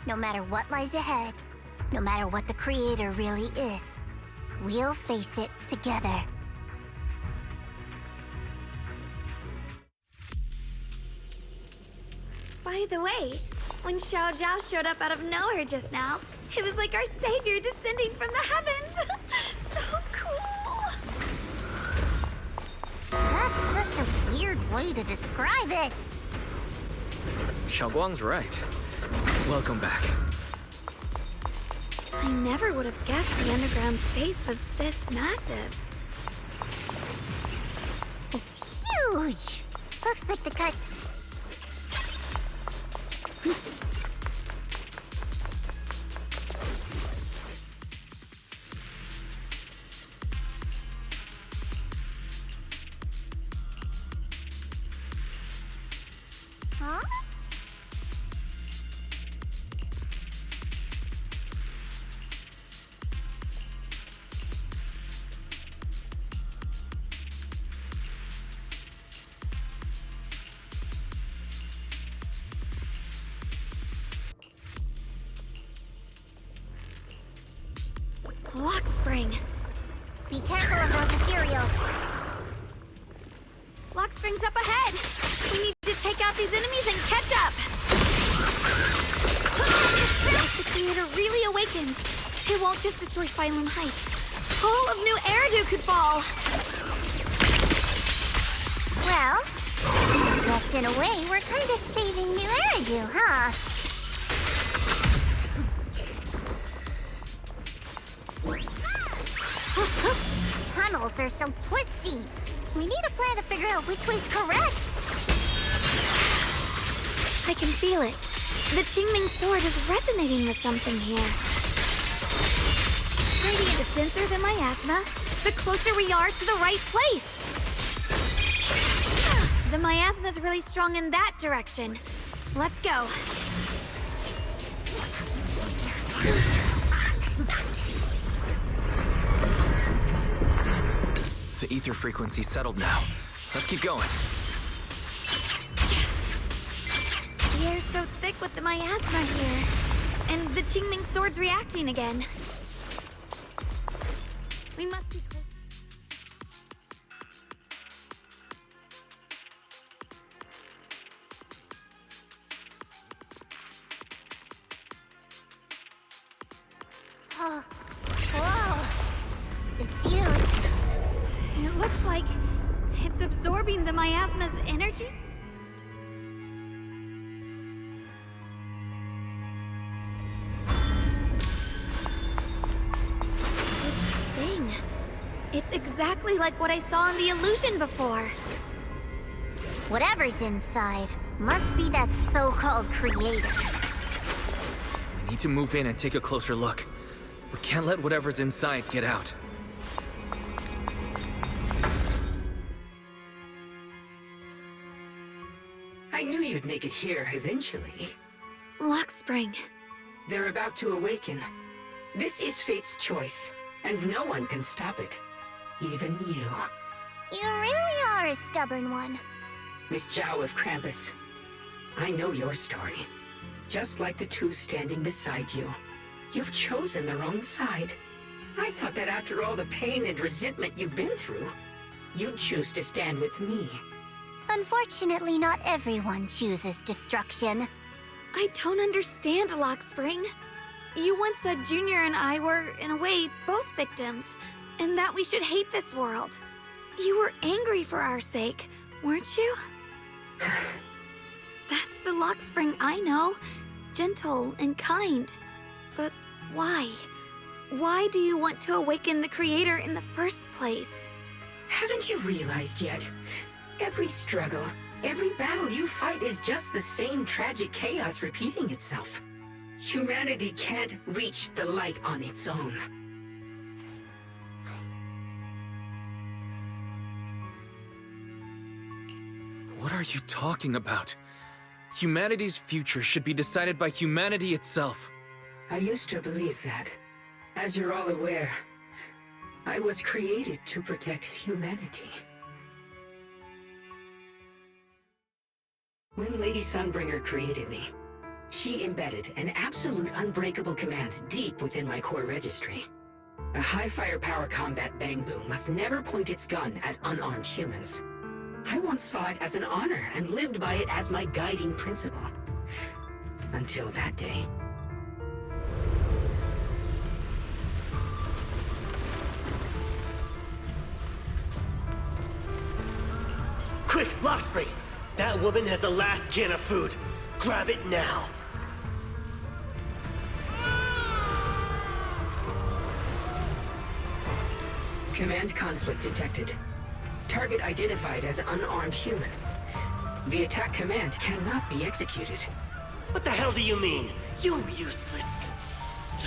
No matter what lies ahead, no matter what the Creator really is, we'll face it together. By the way, when Xiao Zhao showed up out of nowhere just now, it was like our savior descending from the heavens. So cool. That's such a weird way to describe it. Xiaoguang's right. Welcome back. I never would have guessed the underground space was this massive. It's huge. Looks like the kind... Huh? Lock Spring. Be careful of those ethereals. Lock Spring's up ahead. We need to take out these enemies and catch up. If the Creator really awakens, it won't just destroy Phylum Heights. All of New Eridu could fall. Well, I guess in a way we're kind of saving New Eridu, huh? Tunnels are so twisty. We need a plan to figure out which way's correct. I can feel it. The Qingming sword is resonating with something here. Radiant is denser than miasma, the closer we are to the right place. The miasma's really strong in that direction. Let's go. The ether frequency settled now. Let's keep going. The air's so thick with the miasma here. And the Qingming sword's reacting again. We must be close. Oh, whoa. It's huge. It looks like it's absorbing the miasma's energy. This thing. It's exactly like what I saw in the illusion before. Whatever's inside must be that so-called creator. We need to move in and take a closer look. We can't let whatever's inside get out. I knew you'd make it here eventually. Lock Spring. They're about to awaken. This is fate's choice, and no one can stop it. Even you. You really are a stubborn one. Miss Zhao of Krampus. I know your story. Just like the two standing beside you. You've chosen the wrong side. I thought that after all the pain and resentment you've been through, you'd choose to stand with me. Unfortunately, not everyone chooses destruction. I don't understand, Lock Spring. You once said Junior and I were, in a way, both victims, and that we should hate this world. You were angry for our sake, weren't you? That's the Lock Spring I know. Gentle and kind. But why? Why do you want to awaken the Creator in the first place? Haven't you realized yet? Every struggle, every battle you fight is just the same tragic chaos repeating itself. Humanity can't reach the light on its own. What are you talking about? Humanity's future should be decided by humanity itself. I used to believe that. As you're all aware, I was created to protect humanity. When Lady Sunbringer created me, she embedded an absolute unbreakable command deep within my core registry. A high firepower combat bang boom must never point its gun at unarmed humans. I once saw it as an honor and lived by it as my guiding principle. Until that day. Quick, Lockspring! That woman has the last can of food. Grab it now. Command conflict detected. Target identified as unarmed human. The attack command cannot be executed. What the hell do you mean? You useless.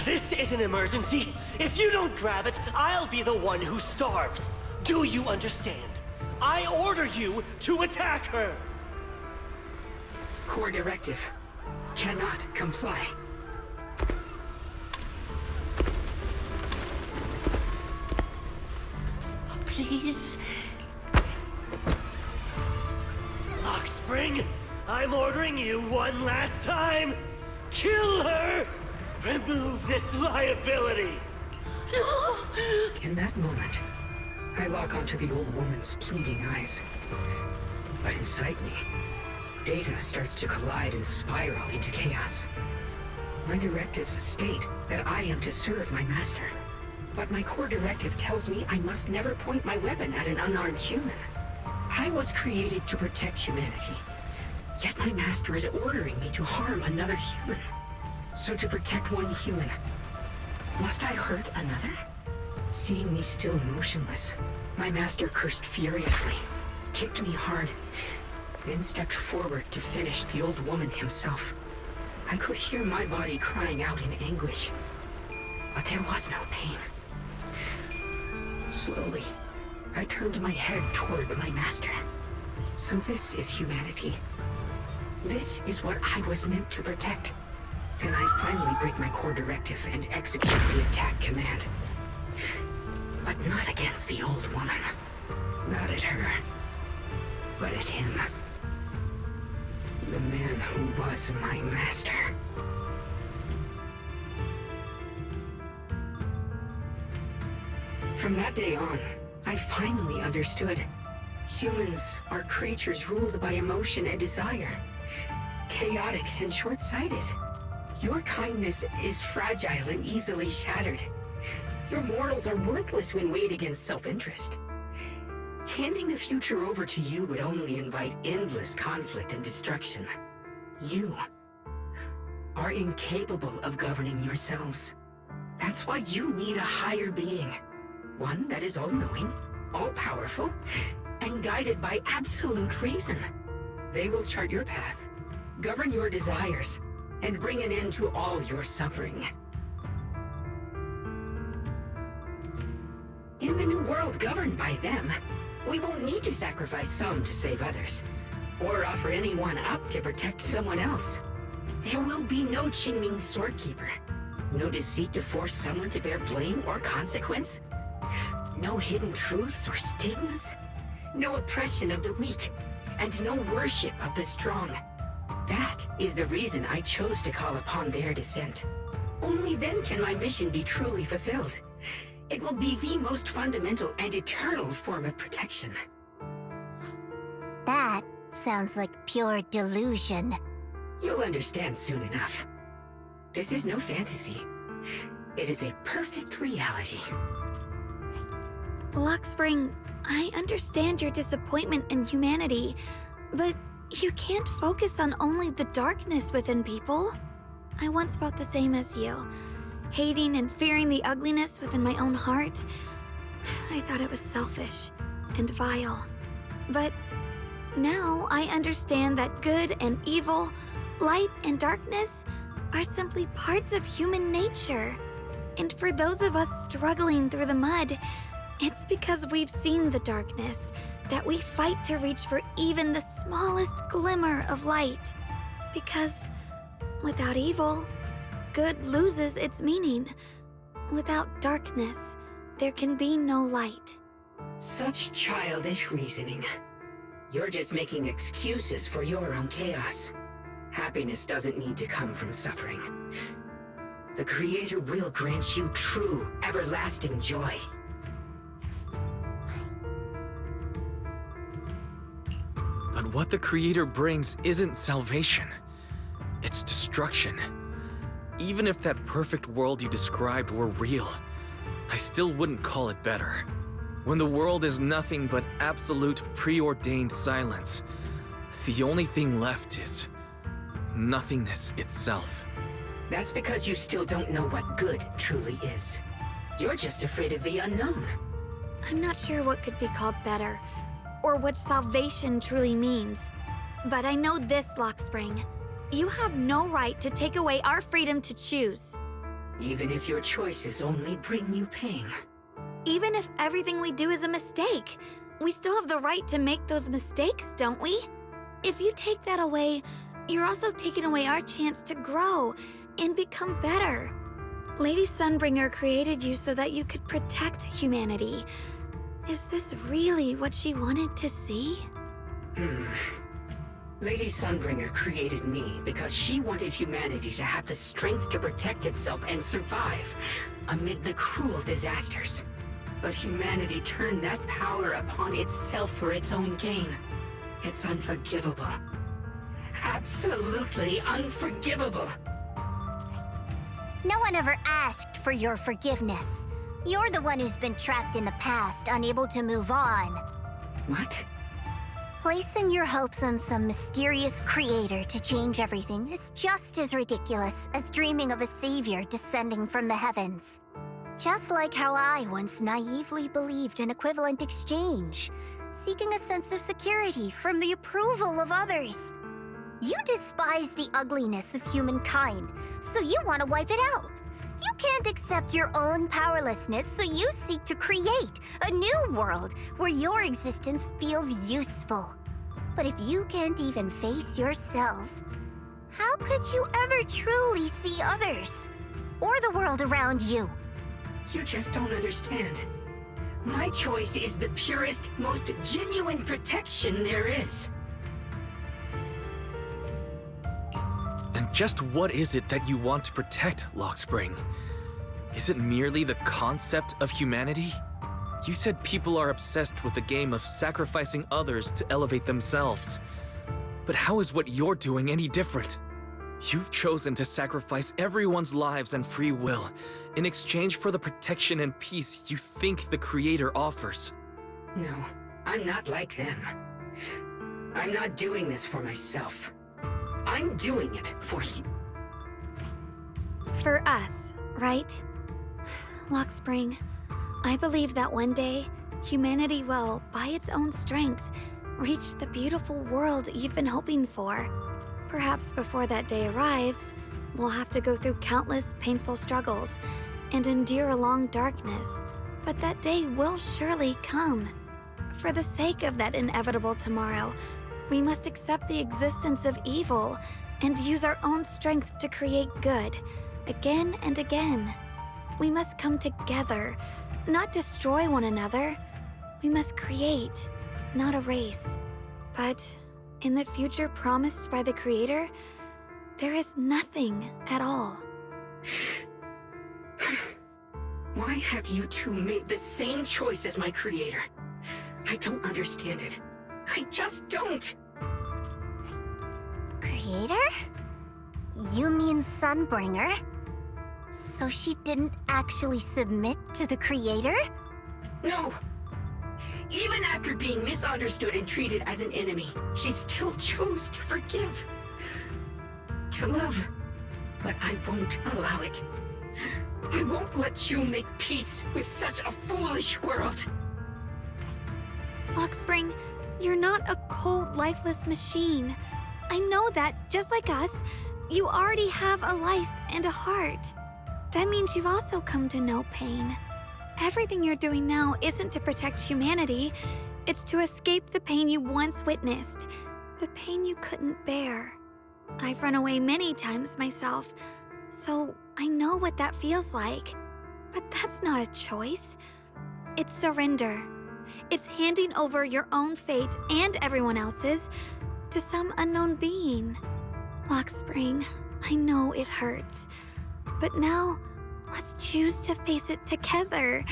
This is an emergency. If you don't grab it, I'll be the one who starves. Do you understand? I order you to attack her. Core directive. Cannot comply. Please? Lockspring, I'm ordering you one last time. Kill her! Remove this liability! No! In that moment, I lock onto the old woman's pleading eyes. But inside me, data starts to collide and spiral into chaos. My directives state that I am to serve my master. But my core directive tells me I must never point my weapon at an unarmed human. I was created to protect humanity. Yet my master is ordering me to harm another human. So to protect one human, must I hurt another? Seeing me still motionless, my master cursed furiously, kicked me hard, then stepped forward to finish the old woman himself. I could hear my body crying out in anguish, but there was no pain. Slowly, I turned my head toward my master. So this is humanity. This is what I was meant to protect. Then I finally break my core directive and execute the attack command. But not against the old woman. Not at her. But at him. The man who was my master. From that day on, I finally understood. Humans are creatures ruled by emotion and desire. Chaotic and short-sighted. Your kindness is fragile and easily shattered. Your morals are worthless when weighed against self-interest. Handing the future over to you would only invite endless conflict and destruction. You are incapable of governing yourselves. That's why you need a higher being. One that is all-knowing, all-powerful, and guided by absolute reason. They will chart your path, govern your desires, and bring an end to all your suffering. In the new world governed by them, we won't need to sacrifice some to save others, or offer anyone up to protect someone else. There will be no Qingming Swordkeeper, no deceit to force someone to bear blame or consequence, no hidden truths or stigmas, no oppression of the weak, and no worship of the strong. That is the reason I chose to call upon their descent. Only then can my mission be truly fulfilled. It will be the most fundamental and eternal form of protection. That sounds like pure delusion. You'll understand soon enough. This is no fantasy. It is a perfect reality. Luxspring, I understand your disappointment in humanity, but you can't focus on only the darkness within people. I once felt the same as you, hating and fearing the ugliness within my own heart. I thought it was selfish and vile. But now I understand that good and evil, light and darkness are simply parts of human nature. And for those of us struggling through the mud, it's because we've seen the darkness that we fight to reach for even the smallest glimmer of light. Because without evil, good loses its meaning. Without darkness, there can be no light. Such childish reasoning. You're just making excuses for your own chaos. Happiness doesn't need to come from suffering. The Creator will grant you true, everlasting joy. But what the Creator brings isn't salvation. It's destruction. Even if that perfect world you described were real, I still wouldn't call it better. When the world is nothing but absolute preordained silence, the only thing left is nothingness itself. That's because you still don't know what good truly is. You're just afraid of the unknown. I'm not sure what could be called better, or what salvation truly means. But I know this, Luxspring. You have no right to take away our freedom to choose. Even if your choices only bring you pain. Even if everything we do is a mistake, we still have the right to make those mistakes, don't we? If you take that away, you're also taking away our chance to grow and become better. Lady Sunbringer created you so that you could protect humanity. Is this really what she wanted to see? Lady Sunbringer created me because she wanted humanity to have the strength to protect itself and survive amid the cruel disasters. But humanity turned that power upon itself for its own gain. It's unforgivable. Absolutely unforgivable. No one ever asked for your forgiveness. You're the one who's been trapped in the past, unable to move on. What? Placing your hopes on some mysterious creator to change everything is just as ridiculous as dreaming of a savior descending from the heavens. Just like how I once naively believed in equivalent exchange, seeking a sense of security from the approval of others. You despise the ugliness of humankind, so you want to wipe it out. You can't accept your own powerlessness, so you seek to create a new world where your existence feels useful. But if you can't even face yourself, how could you ever truly see others? Or the world around you? You just don't understand. My choice is the purest, most genuine protection there is. And just what is it that you want to protect, Lockspring? Is it merely the concept of humanity? You said people are obsessed with the game of sacrificing others to elevate themselves. But how is what you're doing any different? You've chosen to sacrifice everyone's lives and free will in exchange for the protection and peace you think the Creator offers. No, I'm not like them. I'm not doing this for myself. I'm doing it for you. For us, right? Lockspring, I believe that one day, humanity will, by its own strength, reach the beautiful world you've been hoping for. Perhaps before that day arrives, we'll have to go through countless painful struggles and endure a long darkness, but that day will surely come. For the sake of that inevitable tomorrow, we must accept the existence of evil and use our own strength to create good, again and again. We must come together, not destroy one another. We must create, not erase. But in the future promised by the Creator, there is nothing at all. Why have you two made the same choice as my Creator? I don't understand it. I just don't! Creator? You mean Sunbringer? So she didn't actually submit to the Creator? No! Even after being misunderstood and treated as an enemy, she still chose to forgive. To love. But I won't allow it. I won't let you make peace with such a foolish world. Lockspring, you're not a cold, lifeless machine. I know that, just like us, you already have a life and a heart. That means you've also come to know pain. Everything you're doing now isn't to protect humanity. It's to escape the pain you once witnessed, the pain you couldn't bear. I've run away many times myself, so I know what that feels like. But that's not a choice. It's surrender. It's handing over your own fate and everyone else's to some unknown being. Lockspring, I know it hurts, but now let's choose to face it together,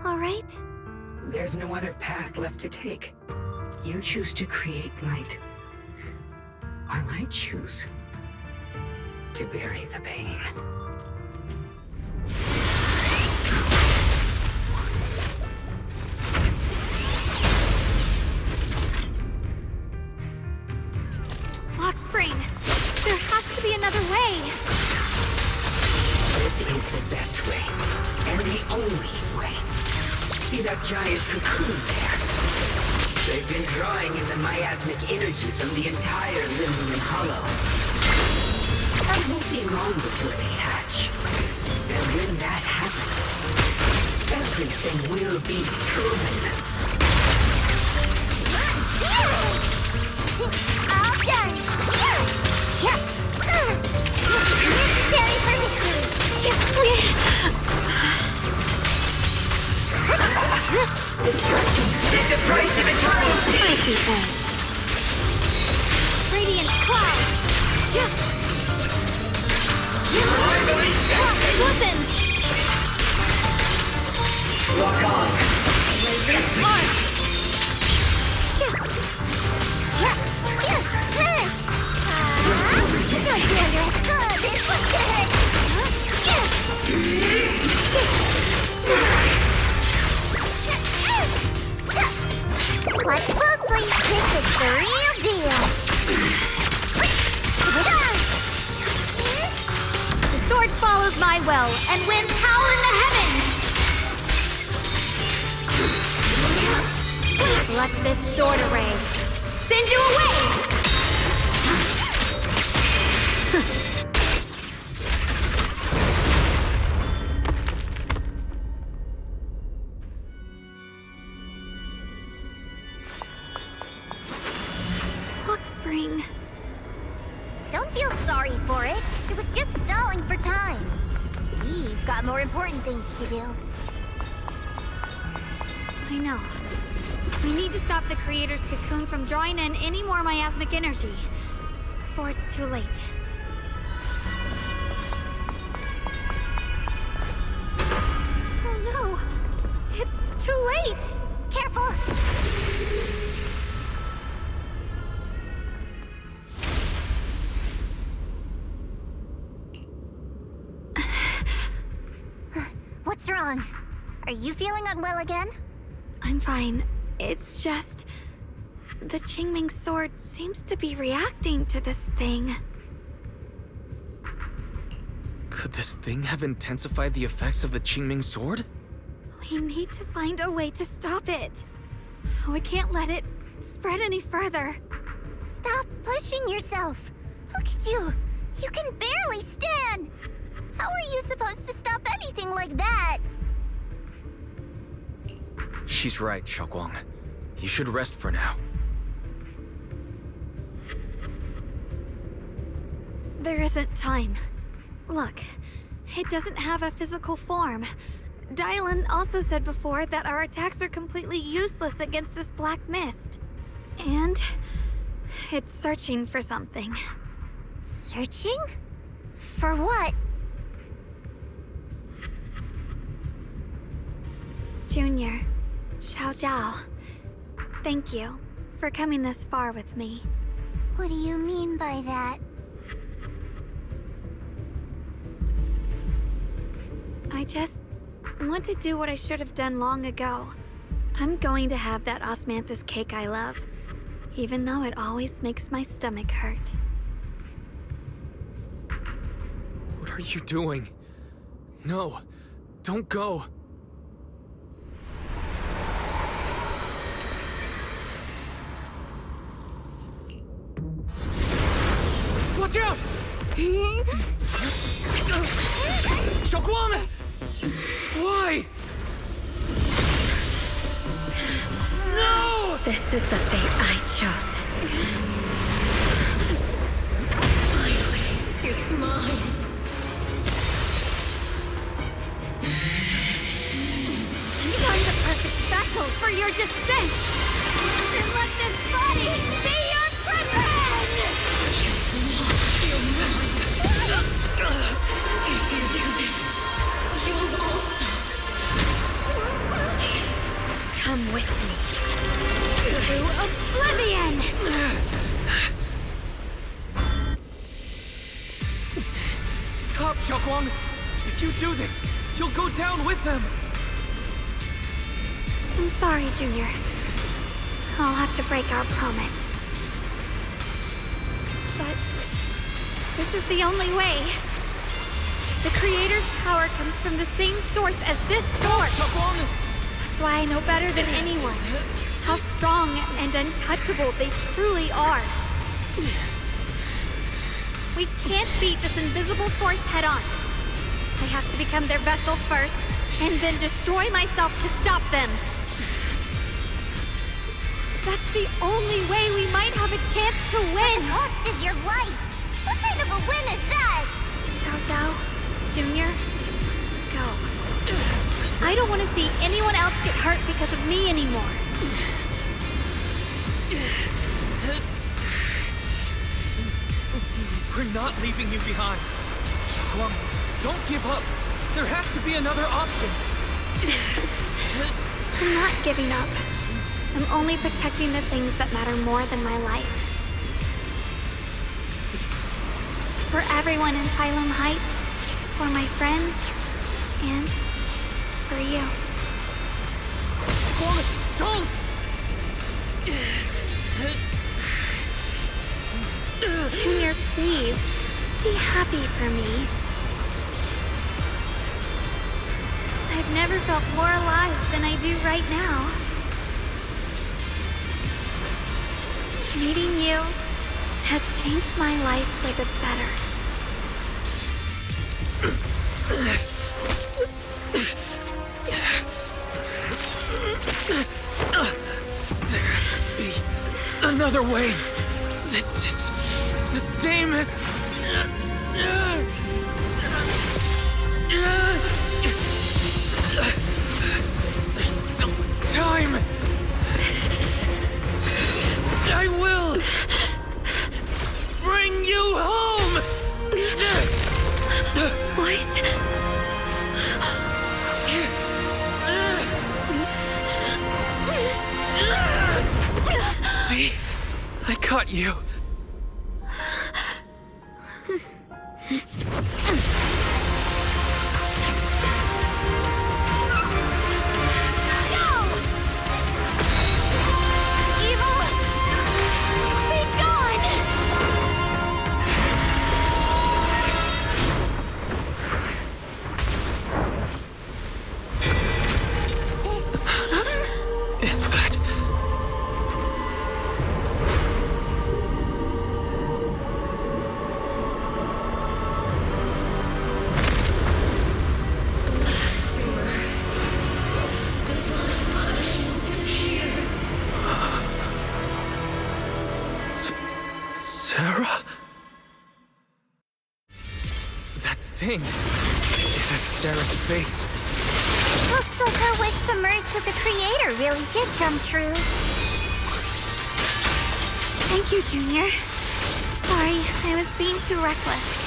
all right? There's no other path left to take. You choose to create light, while I choose to bury the pain. Lockspring, there has to be another way. This is the best way, and the only way. See that giant cocoon there? They've been drawing in the miasmic energy from the entire Limblin Hollow. It won't be long before they hatch. And when that happens, everything will be proven. All done! Necessary for victory! Destruction is the price of eternity! Mighty edge. Radiant cloud! Weapons! Lock on! Blazing mark! Let's close Exactly. This is the real deal. The sword follows my will, and winds howl in the heavens! Let this sword array send you away! Hawk Spring. Don't feel sorry for it. It was just stalling for time. We've got more important things to do. I know. We need to stop the creator's cocoon from drawing in any more miasmic energy before it's too late. Oh no! It's too late! Careful! What's wrong? Are you feeling unwell again? I'm fine. It's just... the Qingming sword seems to be reacting to this thing. Could this thing have intensified the effects of the Qingming sword? We need to find a way to stop it. We can't let it spread any further. Stop pushing yourself. Look at you. You can barely stand. How are you supposed to stop anything like that? She's right, Xiaoguang. You should rest for now. There isn't time. Look, it doesn't have a physical form. Dylan also said before that our attacks are completely useless against this black mist. And it's searching for something. Searching? For what? Junior, Xiao Zhao, thank you for coming this far with me. What do you mean by that? I just want to do what I should have done long ago. I'm going to have that osmanthus cake I love, even though it always makes my stomach hurt. What are you doing? No, don't go. Watch out! Xiaoguang! Why? No! This is the fate I chose. Finally, it's mine. I'm the perfect vessel for your descent! And let this body be your prison! If you do this, you'll also... Come with me. To oblivion! Stop, Xiaoguang! If you do this, you'll go down with them! I'm sorry, Junior. I'll have to break our promise. But this is the only way. The Creator's power comes from the same source as this sword. That's why I know better than anyone how strong and untouchable they truly are. We can't beat this invisible force head-on. I have to become their vessel first, and then destroy myself to stop them. That's the only way we might have a chance to win! The cost is your life! What kind of a win is that? Xiao Zhao, Junior, go. I don't want to see anyone else get hurt because of me anymore. We're not leaving you behind. Xiaoguang, don't give up. There has to be another option. I'm not giving up. I'm only protecting the things that matter more than my life. For everyone in Phylum Heights, for my friends, and for you. Don't! Junior, please. Be happy for me. I've never felt more alive than I do right now. Meeting you has changed my life for the better. There has to be another way. This is the same as... There's still time. I will bring you home. Boys? See? I caught you. Sarah? That thing. It has Sarah's face. Looks like her wish to merge with the Creator really did come true. Thank you, Junior. Sorry, I was being too reckless.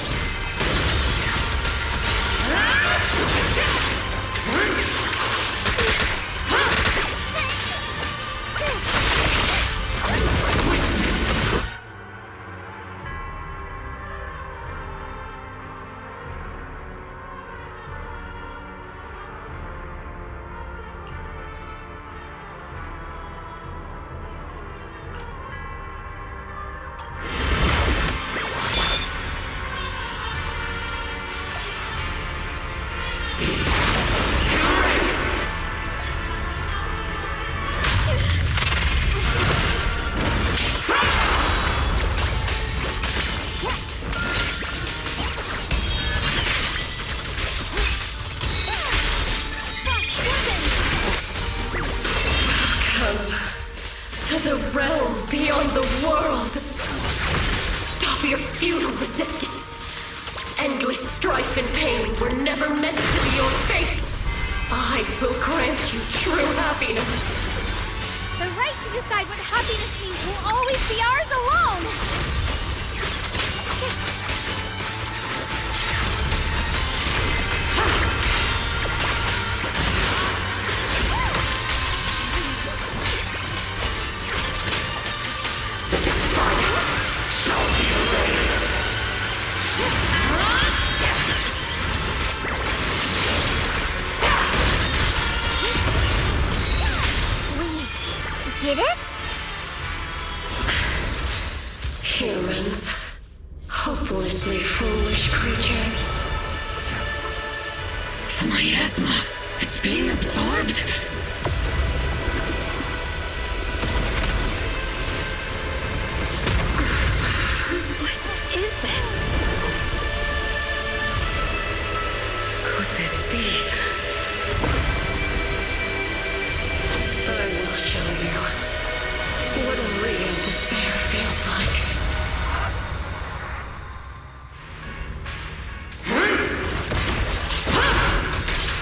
To the realm beyond the world. Stop your futile resistance. Endless strife and pain were never meant to be your fate. I will grant you true happiness. The right to decide what happiness means will always be ours alone! Did it? Humans. Hopelessly foolish creatures. The miasma. It's being absorbed. What is this? Could this be? I will show you what real despair feels like.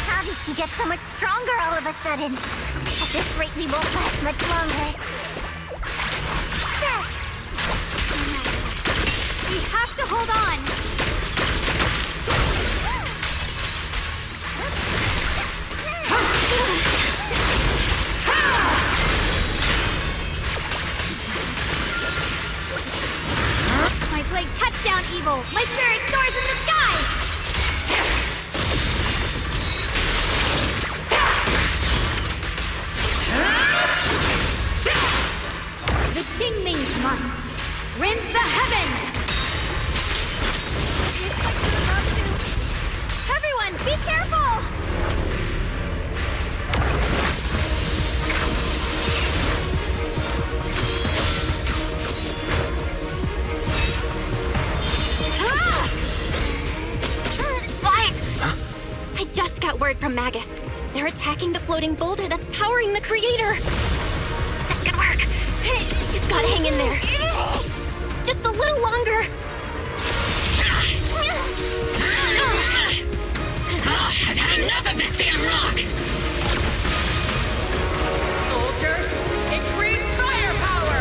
How did she get so much stronger all of a sudden? At this rate, we won't last much longer. We have to hold on! My blade cuts down evil! My spirit soars in the sky! The Qing word from Magus. They're attacking the floating boulder that's powering the creator. That's good work. You've got to hang in there. Just a little longer. I've had enough of this damn rock! Soldiers, increase firepower!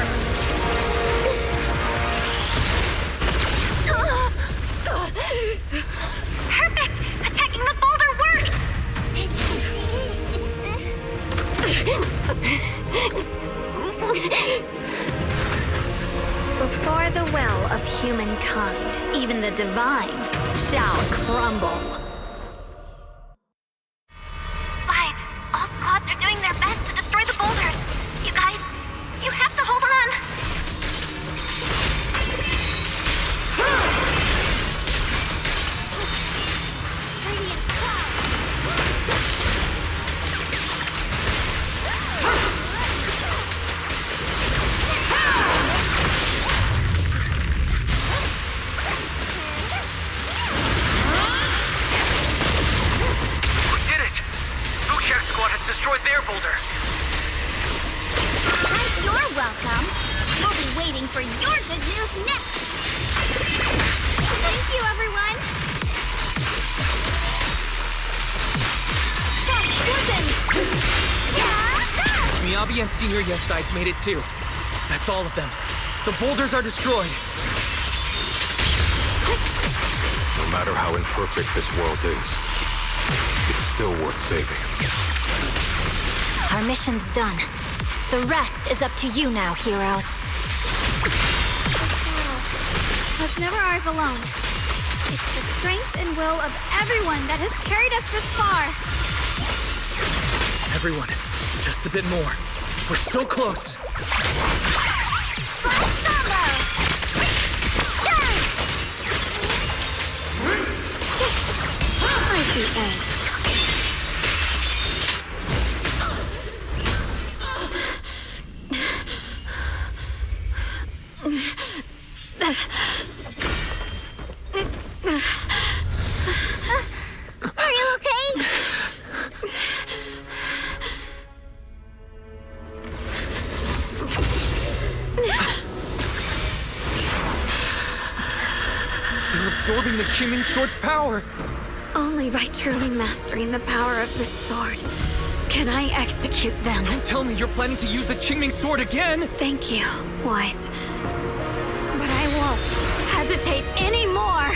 Perfect! Attacking the boulder worked! Before the will of humankind, even the divine shall crumble. Wise, all squads are doing their best to destroy the boulders. You guys, you have to hold on. Destroyed their boulder. You're welcome. We'll be waiting for your good news next. Thank you, everyone. Miyabi and Senior Yes sides made it too. That's all of them. The boulders are destroyed. No matter how imperfect this world is, it's still worth saving. Our mission's done. The rest is up to you now, heroes. Was never ours alone. It's the strength and will of everyone that has carried us this far. Everyone, just a bit more. We're so close. I see edge. Are you okay? They're absorbing the Qingming Sword's power. Only by truly mastering the power of this sword can I execute them. Don't tell me you're planning to use the Qingming Sword again! Thank you, Wise. But I won't hesitate anymore.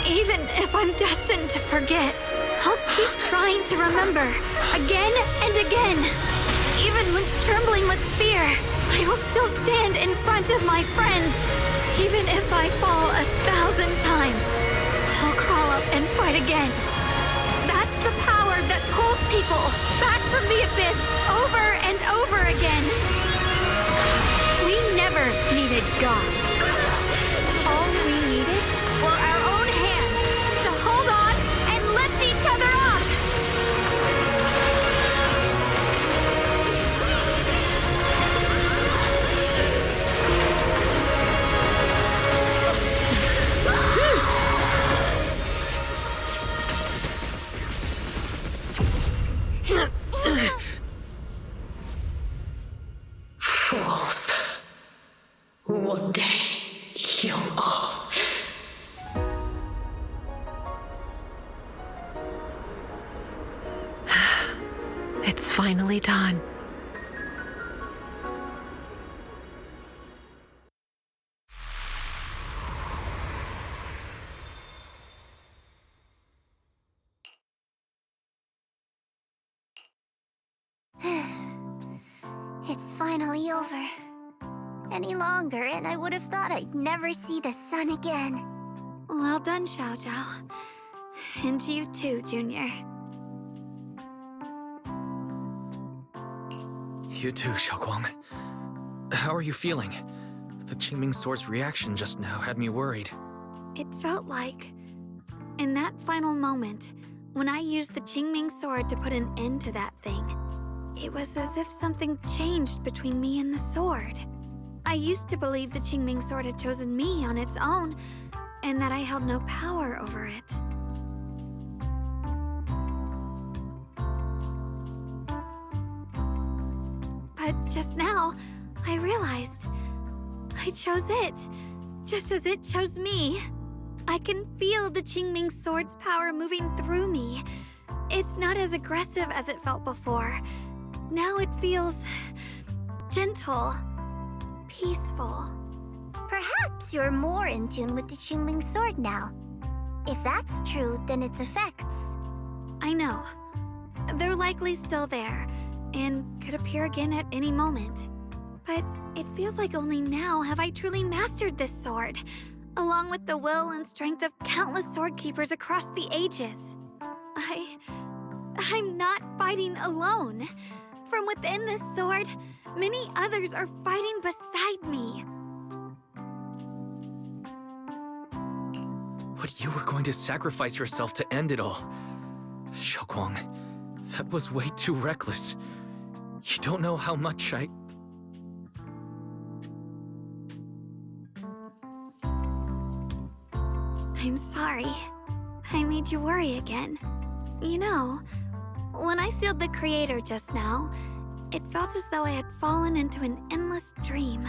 Even if I'm destined to forget, I'll keep trying to remember again and again. Even when trembling with fear, I will still stand in front of my friends. Even if I fall 1,000 times, I'll crawl up and fight again. That's the power that pulls people back from the abyss over and over again. We never needed gods. All we needed were our own hands to hold on and lift each other up. Fools. One day, you'll all... It's finally done. It's finally over. Any longer, and I would have thought I'd never see the sun again. Well done, Xiao Zhao. And to you too, Junior. You too, Xiaoguang. How are you feeling? The Qingming Sword's reaction just now had me worried. It felt like, in that final moment, when I used the Qingming Sword to put an end to that thing, it was as if something changed between me and the sword. I used to believe the Qingming Sword had chosen me on its own, and that I held no power over it. but just now, I realized I chose it, just as it chose me. I can feel the Qingming Sword's power moving through me. It's not as aggressive as it felt before. Now it feels gentle, peaceful. Perhaps you're more in tune with the Qingming Sword now. If that's true, then its effects. I know. They're likely still there, and could appear again at any moment. But it feels like only now have I truly mastered this sword, along with the will and strength of countless sword keepers across the ages. I'm not fighting alone. From within this sword, many others are fighting beside me. But you were going to sacrifice yourself to end it all. Xiaoguang, that was way too reckless. You don't know how much I'm sorry. I made you worry again. You know, when I sealed the Creator just now, it felt as though I had fallen into an endless dream.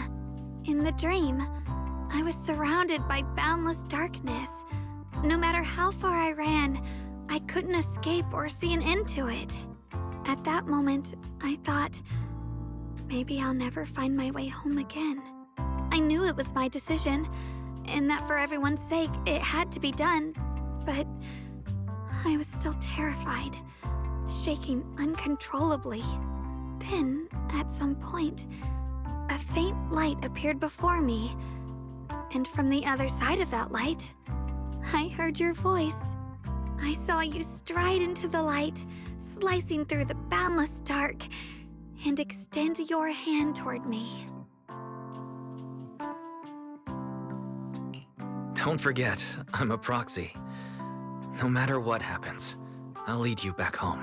In the dream, I was surrounded by boundless darkness. No matter how far I ran, I couldn't escape or see an end to it. At that moment, I thought, maybe I'll never find my way home again. I knew it was my decision, and that for everyone's sake, it had to be done, but I was still terrified, shaking uncontrollably. Then, at some point, a faint light appeared before me, and from the other side of that light, I heard your voice. I saw you stride into the light, slicing through the boundless dark, and extend your hand toward me. Don't forget, I'm a proxy. No matter what happens, I'll lead you back home.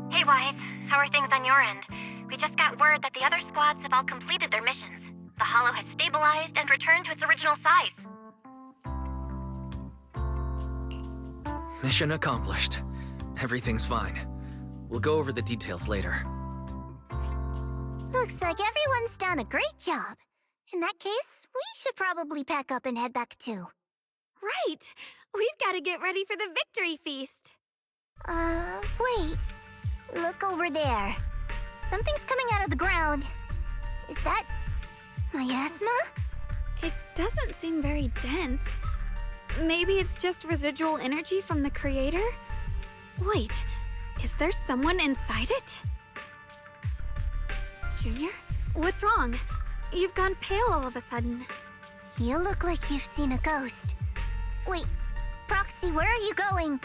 Hey, Wise. How are things on your end? We just got word that the other squads have all completed their missions. The Hollow has stabilized and returned to its original size. Mission accomplished. Everything's fine. We'll go over the details later. Looks like everyone's done a great job. In that case, we should probably pack up and head back too. Right! We've got to get ready for the victory feast! Wait. Look over there. Something's coming out of the ground. Is that miasma? It doesn't seem very dense. Maybe it's just residual energy from the Creator? Wait, is there someone inside it? Junior? What's wrong? You've gone pale all of a sudden. You look like you've seen a ghost. Wait, Proxy, where are you going?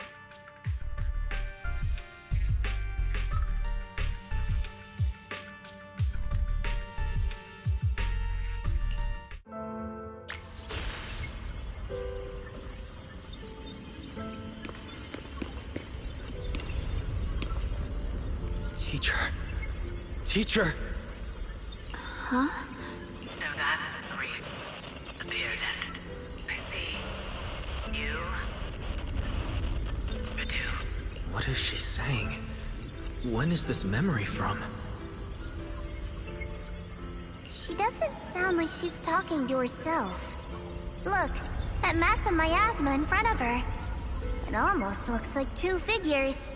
Teacher! Huh? So that's the reason appeared at. I see. You... Badu. What is she saying? When is this memory from? She doesn't sound like she's talking to herself. Look, that mass of miasma in front of her. It almost looks like two figures.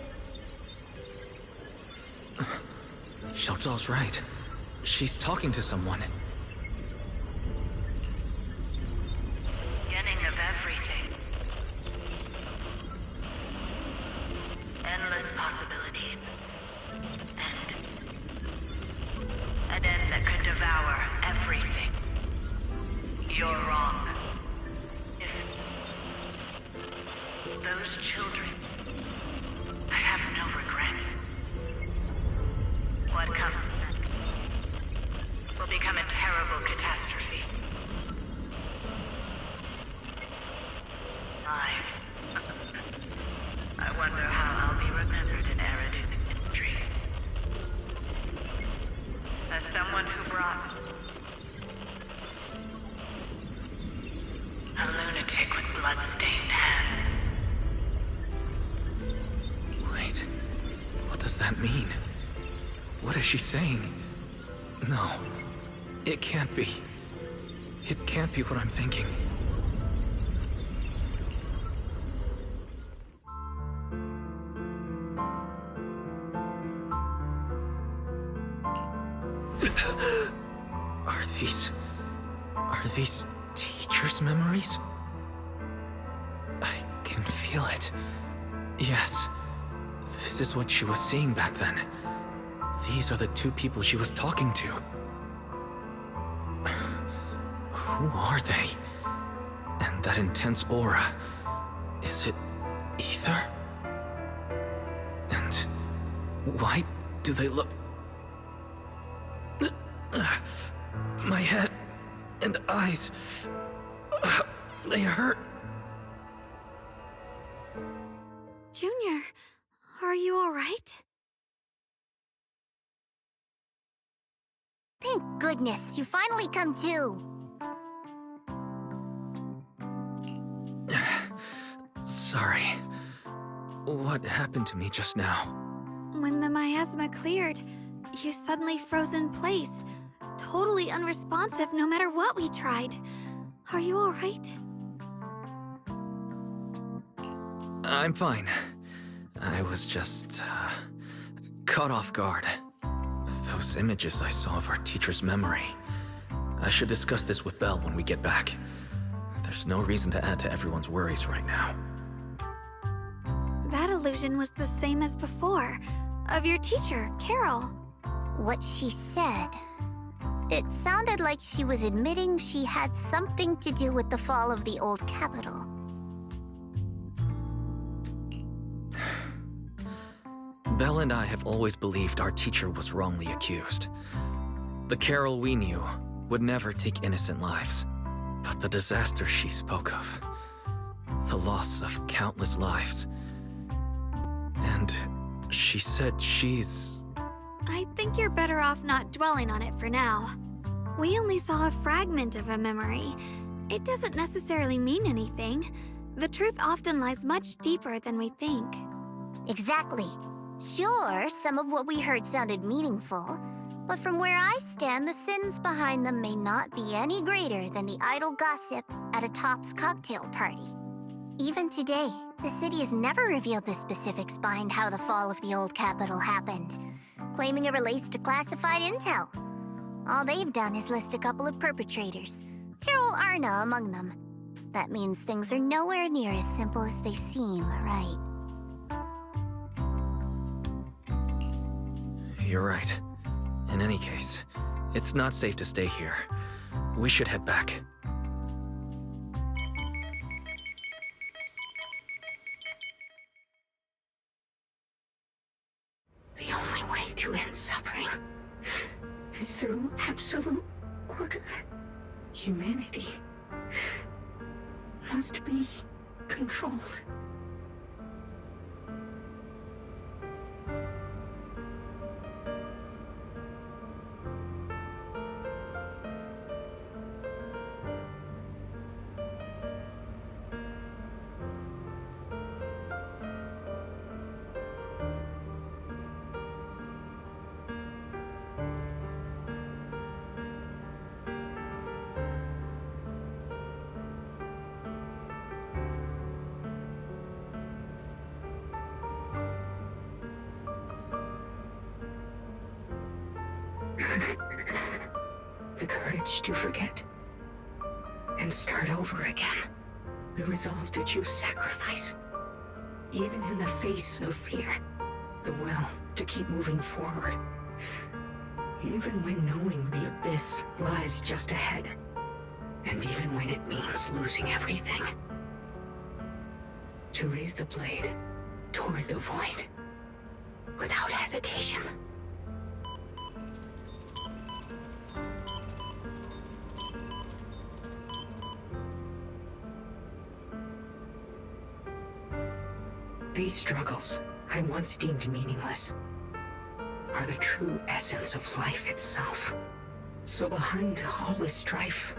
Xiaozhao's right. She's talking to someone. Beginning of everything. Endless possibilities. An end that could devour everything. You're wrong. If those children, I have no regrets. What comes next will become a terrible catastrophe. I wonder how I'll be remembered in Eridu's history. As someone who brought a lunatic with blood-stained hands What is she saying? No. It can't be. It can't be what I'm thinking. Are these teacher's memories? I can feel it. Yes. This is what she was seeing back then. These are the two people she was talking to. Who are they? And that intense aura, is it ether? And why do they look... My head and eyes, they hurt. Junior, are you all right? Thank goodness, you finally come to. Sorry. What happened to me just now? When the miasma cleared, you suddenly froze in place. Totally unresponsive no matter what we tried. Are you all right? I'm fine. I was just, caught off guard. Those images I saw of our teacher's memory. I should discuss this with Belle when we get back. There's no reason to add to everyone's worries right now. That illusion was the same as before, of your teacher, Carol. What she said. It sounded like she was admitting she had something to do with the fall of the old capital. Belle and I have always believed our teacher was wrongly accused. The Carol we knew would never take innocent lives. But the disaster she spoke of, the loss of countless lives, and she said she's... I think you're better off not dwelling on it for now. We only saw a fragment of a memory. It doesn't necessarily mean anything. The truth often lies much deeper than we think. Exactly. Sure, some of what we heard sounded meaningful, but from where I stand, the sins behind them may not be any greater than the idle gossip at a Top's cocktail party. Even today, the city has never revealed the specifics behind how the fall of the old capital happened, claiming it relates to classified intel. All they've done is list a couple of perpetrators, Carol Arna among them. That means things are nowhere near as simple as they seem, right? You're right. In any case, it's not safe to stay here. We should head back. The only way to end suffering is through absolute order. Humanity must be controlled. The courage to forget and start over again. The resolve to choose sacrifice, even in the face of fear. The will to keep moving forward, even when knowing the abyss lies just ahead, and even when it means losing everything. To raise the blade toward the void without hesitation. These struggles, I once deemed meaningless, are the true essence of life itself. So behind all the strife,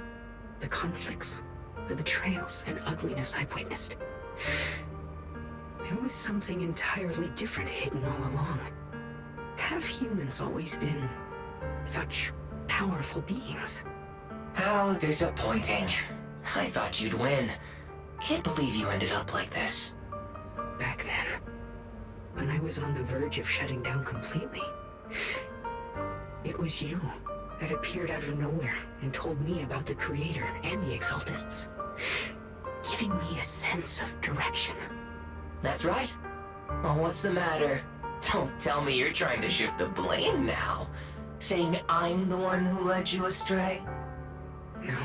the conflicts, the betrayals, and ugliness I've witnessed, there was something entirely different hidden all along. Have humans always been such powerful beings? How disappointing. I thought you'd win. Can't believe you ended up like this. Back then, when I was on the verge of shutting down completely, it was you that appeared out of nowhere and told me about the Creator and the Exaltists, giving me a sense of direction. That's right. Oh, what's the matter? Don't tell me you're trying to shift the blame now. Saying I'm the one who led you astray? No,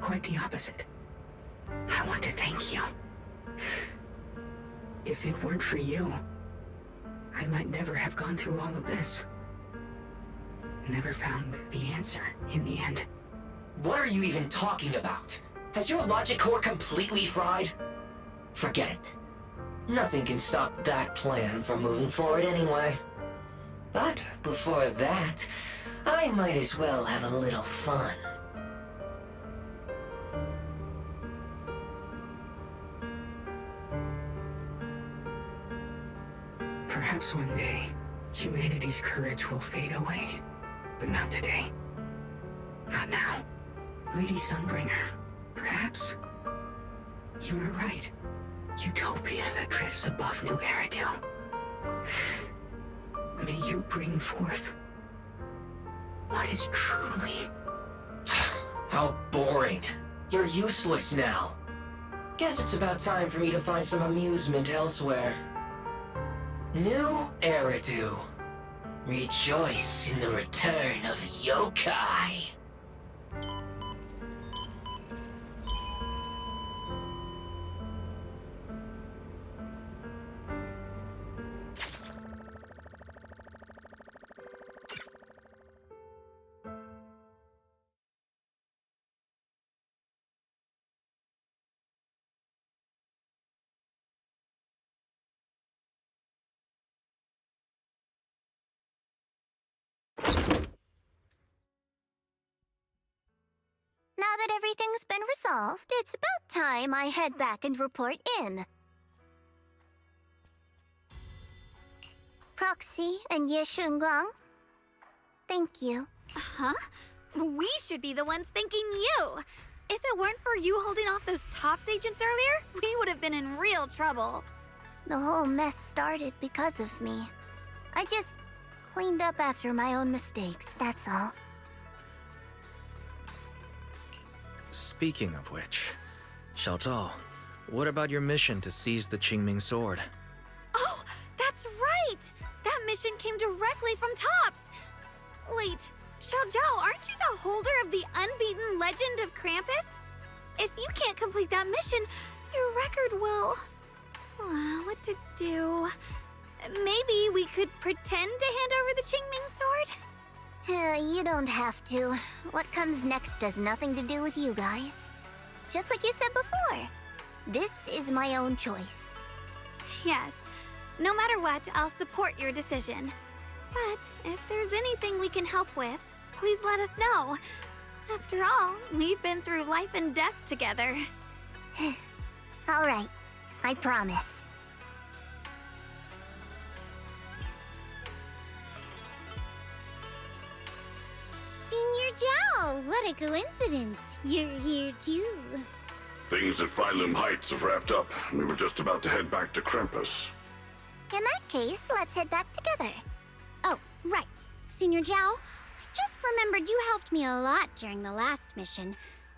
quite the opposite. I want to thank you. If it weren't for you, I might never have gone through all of this. Never found the answer in the end. What are you even talking about? Has your logic core completely fried? Forget it. Nothing can stop that plan from moving forward anyway. But before that, I might as well have a little fun. Perhaps one day, humanity's courage will fade away. But not today. Not now. Lady Sunbringer, perhaps? You were right. Utopia that drifts above New Eridu. May you bring forth what is truly... How boring. You're useless now. Guess it's about time for me to find some amusement elsewhere. New Eridu. Rejoice in the return of yokai. Now that everything's been resolved, it's about time I head back and report in. Proxy and Ye Shunguang, thank you. Huh? We should be the ones thanking you. If it weren't for you holding off those TOPS agents earlier, we would have been in real trouble. The whole mess started because of me. I just cleaned up after my own mistakes, that's all. Speaking of which, Xiao Zhao, what about your mission to seize the Qingming sword? Oh, that's right! That mission came directly from TOPS! Wait, Xiao Zhao, aren't you the holder of the unbeaten legend of Krampus? If you can't complete that mission, your record will... what to do? Maybe we could pretend to hand over the Qingming sword? You don't have to. What comes next has nothing to do with you guys. Just like you said before, this is my own choice. Yes. No matter what, I'll support your decision. But if there's anything we can help with, please let us know. After all, we've been through life and death together. All right, I promise. Senior Zhao, what a coincidence. You're here too. Things at Phylum Heights have wrapped up. We were just about to head back to Krampus. In that case, let's head back together. Oh, right. Senior Zhao, I just remembered you helped me a lot during the last mission,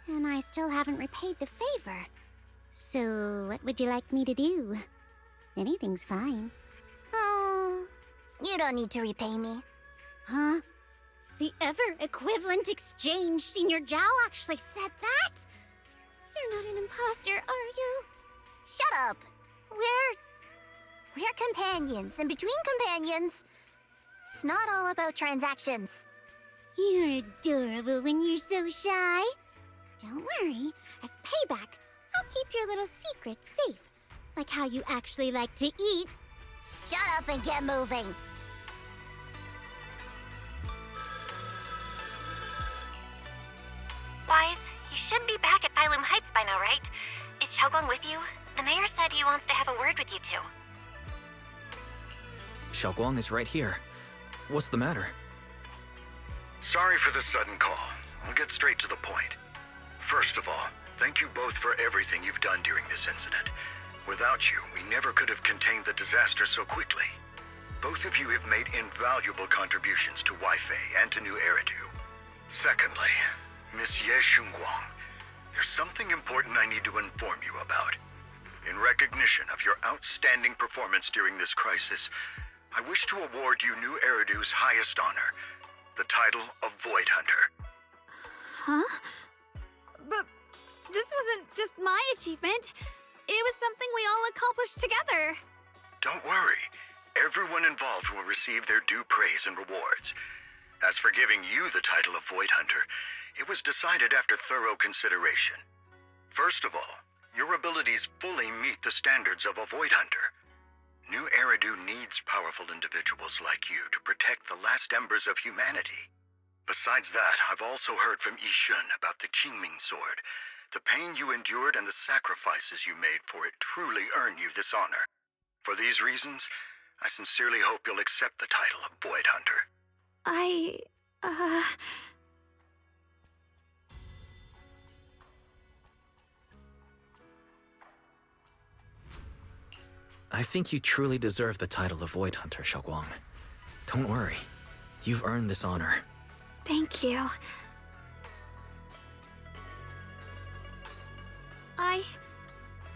and I still haven't repaid the favor. So, what would you like me to do? Anything's fine. Oh, you don't need to repay me. Huh? The ever-equivalent exchange, Senior Zhao actually said that? You're not an imposter, are you? Shut up! We're companions, and between companions, it's not all about transactions. You're adorable when you're so shy. Don't worry, as payback, I'll keep your little secrets safe. Like how you actually like to eat. Shut up and get moving! Wise, you should be back at Phylum Heights by now, right? Is Xiaoguang with you? The mayor said he wants to have a word with you two. Xiaoguang is right here. What's the matter? Sorry for the sudden call. I'll get straight to the point. First of all, thank you both for everything you've done during this incident. Without you, we never could have contained the disaster so quickly. Both of you have made invaluable contributions to Weifei and to New Eridu. Secondly, Miss Ye Shunguang, there's something important I need to inform you about. In recognition of your outstanding performance during this crisis, I wish to award you New Eridu's highest honor, the title of Void Hunter. Huh? But this wasn't just my achievement. It was something we all accomplished together. Don't worry. Everyone involved will receive their due praise and rewards. As for giving you the title of Void Hunter, it was decided after thorough consideration. First of all, your abilities fully meet the standards of a Void Hunter. New Eridu needs powerful individuals like you to protect the last embers of humanity. Besides that, I've also heard from Yishun about the Qingming Sword. The pain you endured and the sacrifices you made for it truly earn you this honor. For these reasons, I sincerely hope you'll accept the title of Void Hunter. I think you truly deserve the title of Void Hunter, Xiaoguang. Don't worry. You've earned this honor. Thank you.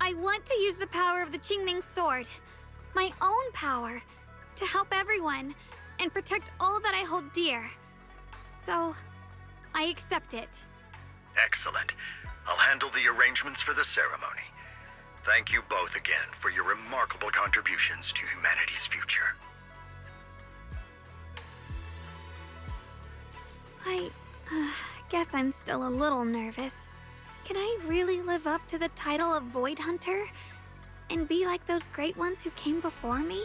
I want to use the power of the Qingming Sword, my own power, to help everyone and protect all that I hold dear. So, I accept it. Excellent. I'll handle the arrangements for the ceremony. Thank you both again for your remarkable contributions to humanity's future. I guess I'm still a little nervous. Can I really live up to the title of Void Hunter and be like those great ones who came before me?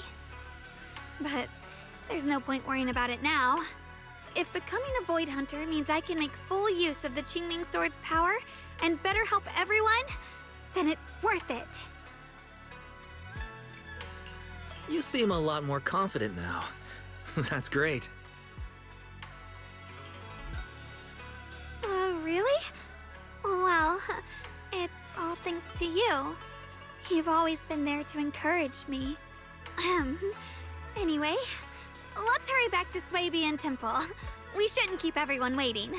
But there's no point worrying about it now. If becoming a Void Hunter means I can make full use of the Qingming Sword's power and better help everyone, then it's worth it. You seem a lot more confident now. That's great. Really? Well, it's all thanks to you. You've always been there to encourage me. Anyway, let's hurry back to Swabian Temple. We shouldn't keep everyone waiting.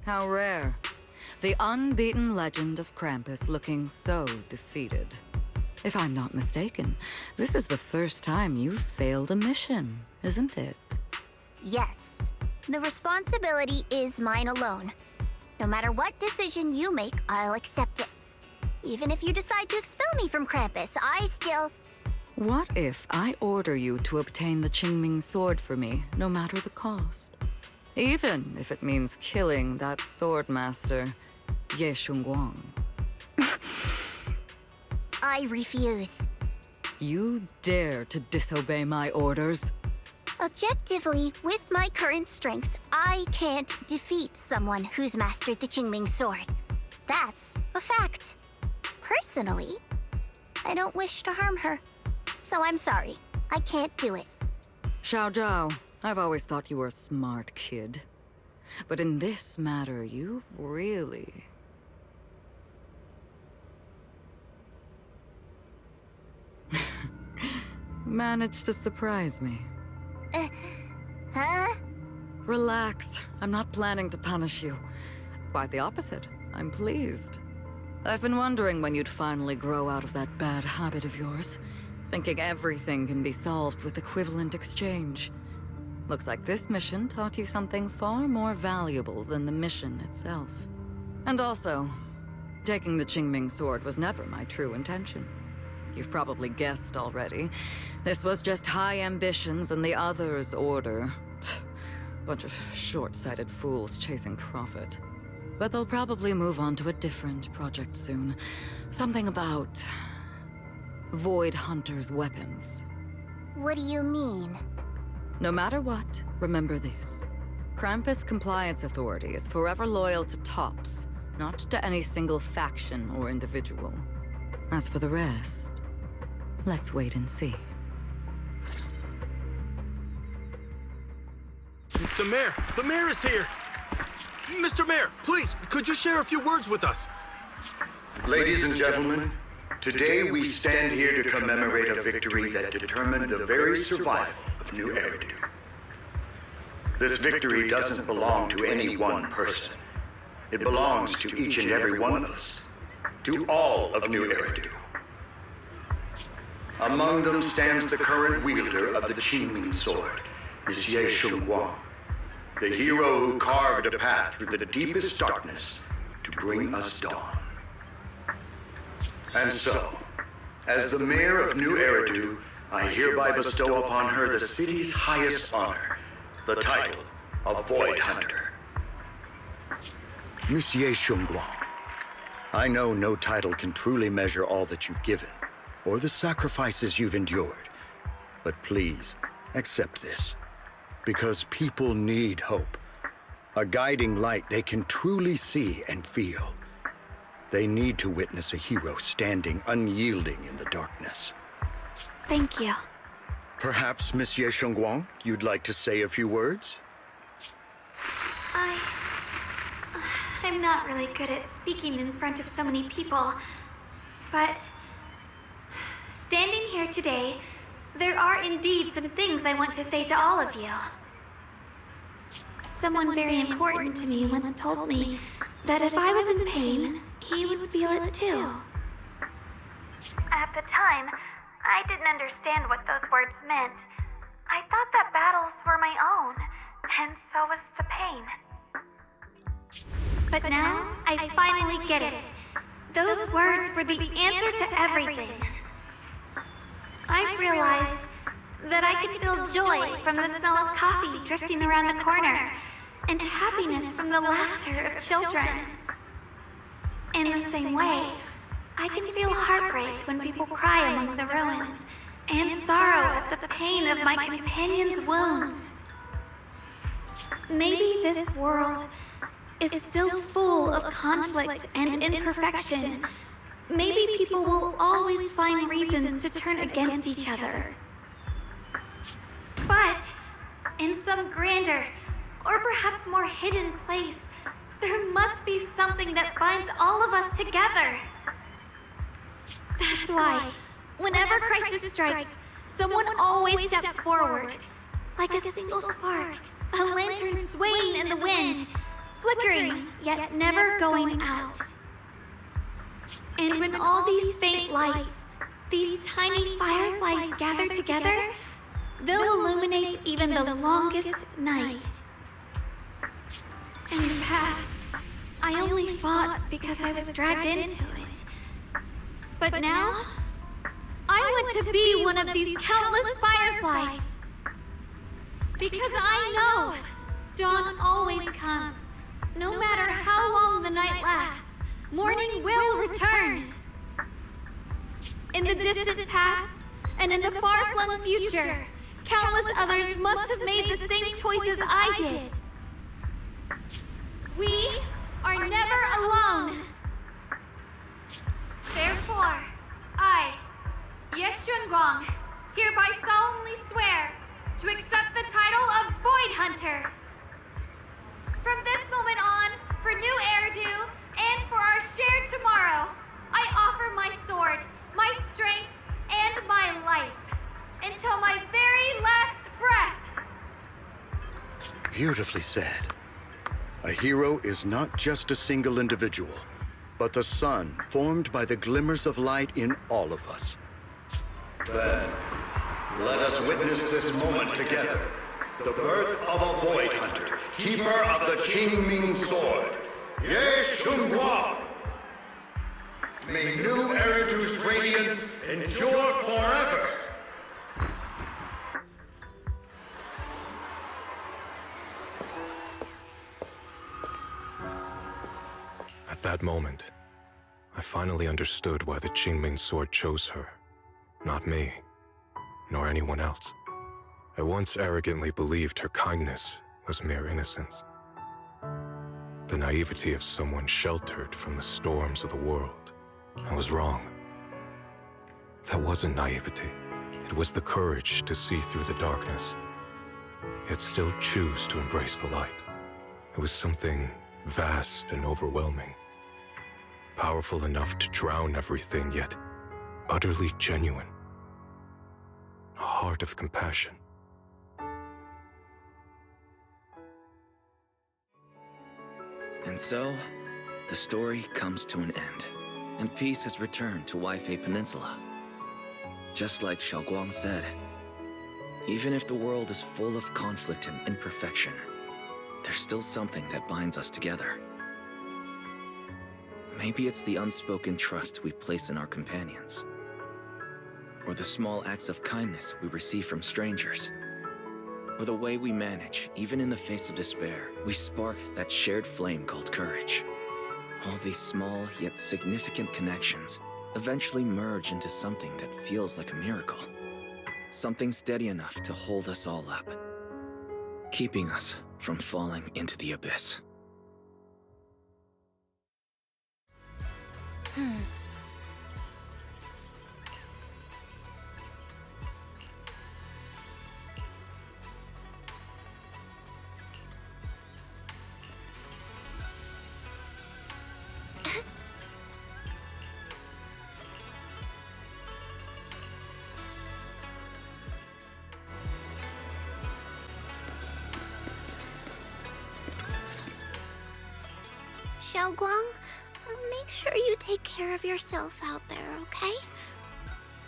How rare. The unbeaten legend of Krampus looking so defeated. If I'm not mistaken, this is the first time you've failed a mission, isn't it? Yes. The responsibility is mine alone. No matter what decision you make, I'll accept it. Even if you decide to expel me from Krampus, I still... What if I order you to obtain the Qingming Sword for me, no matter the cost? Even if it means killing that sword master, Ye Shunguang. I refuse. You dare to disobey my orders? Objectively, with my current strength, I can't defeat someone who's mastered the Qingming Sword. That's a fact. Personally, I don't wish to harm her. So I'm sorry. I can't do it. Xiao Zhao, I've always thought you were a smart kid. But in this matter, you really... managed to surprise me. Huh? Relax. I'm not planning to punish you. Quite the opposite. I'm pleased. I've been wondering when you'd finally grow out of that bad habit of yours. Thinking everything can be solved with equivalent exchange. Looks like this mission taught you something far more valuable than the mission itself. And also, taking the Qingming Sword was never my true intention. You've probably guessed already. This was just high ambitions and the others' order. Bunch of short-sighted fools chasing profit. But they'll probably move on to a different project soon. Something about... Void Hunter's weapons. What do you mean? No matter what, remember this. Krampus Compliance Authority is forever loyal to TOPS, not to any single faction or individual. As for the rest... Let's wait and see. It's the mayor! The mayor is here! Mr. Mayor, please, could you share a few words with us? Ladies and gentlemen, today we stand here to commemorate a victory that determined the very survival of New Eridu. This victory doesn't belong to any one person. It belongs to each and every one of us. To all of New Eridu. Among them stands the current wielder of the Qingming sword, Monsieur Shunguang, the hero who carved a path through the deepest darkness to bring us dawn. And so, as the mayor of New Eridu, I hereby bestow upon her the city's highest honor, the title of Void Hunter. Monsieur Shunguang, I know no title can truly measure all that you've given, or the sacrifices you've endured. But please, accept this. Because people need hope. A guiding light they can truly see and feel. They need to witness a hero standing unyielding in the darkness. Thank you. Perhaps, Monsieur Shunguang, you'd like to say a few words? I'm not really good at speaking in front of so many people, but standing here today, there are indeed some things I want to say to all of you. Someone very important to me once told me that if I was in pain, he would feel it too. At the time, I didn't understand what those words meant. I thought that battles were my own, and so was the pain. But now, I finally get it. Those words were the answer to everything. I've realized that I can feel joy from the smell of coffee drifting around the corner, and happiness from the laughter of children. In the same way, I can feel heartbreak when people cry among the ruins, and sorrow at the pain of my companion's wounds. Maybe this world is still full of conflict and imperfection. Maybe people will always find reasons to turn against each other. But in some grander, or perhaps more hidden place, there must be something that binds all of us together. That's why, whenever crisis strikes, someone always steps forward. Like a single spark, a lantern swaying in the wind, flickering, yet never going out. And when all these faint lights, these tiny fireflies gather together, they'll illuminate even the longest night. In the past, I only fought because I was dragged into it. But now, I want to be one of these countless fireflies. Because I know dawn always comes. No matter how long the night lasts, morning will return. In the distant past, and in the far-flung future, countless others must have made the same choices I did. We are never alone. Therefore, I, Yeshunguang, hereby solemnly swear to accept the title of Void Hunter. From this moment on, for New Eridu, and for our shared tomorrow, I offer my sword, my strength, and my life, until my very last breath. Beautifully said. A hero is not just a single individual, but the sun formed by the glimmers of light in all of us. Then, let us witness this moment together. The birth of a Void Hunter, keeper of the Qingming sword, Ye Shunguang. May New Eridu's radiance endure forever. At that moment, I finally understood why the Qingming sword chose her. Not me, nor anyone else. I once arrogantly believed her kindness was mere innocence. The naivety of someone sheltered from the storms of the world. I was wrong. That wasn't naivety. It was the courage to see through the darkness, yet still choose to embrace the light. It was something vast and overwhelming, powerful enough to drown everything, yet utterly genuine. A heart of compassion. And so, the story comes to an end, and peace has returned to Waifei Peninsula. Just like Xiaoguang said, even if the world is full of conflict and imperfection, there's still something that binds us together. Maybe it's the unspoken trust we place in our companions, or the small acts of kindness we receive from strangers, or the way we manage, even in the face of despair, we spark that shared flame called courage. All these small yet significant connections eventually merge into something that feels like a miracle. Something steady enough to hold us all up, keeping us from falling into the abyss. Xiaoguang, make sure you take care of yourself out there, okay?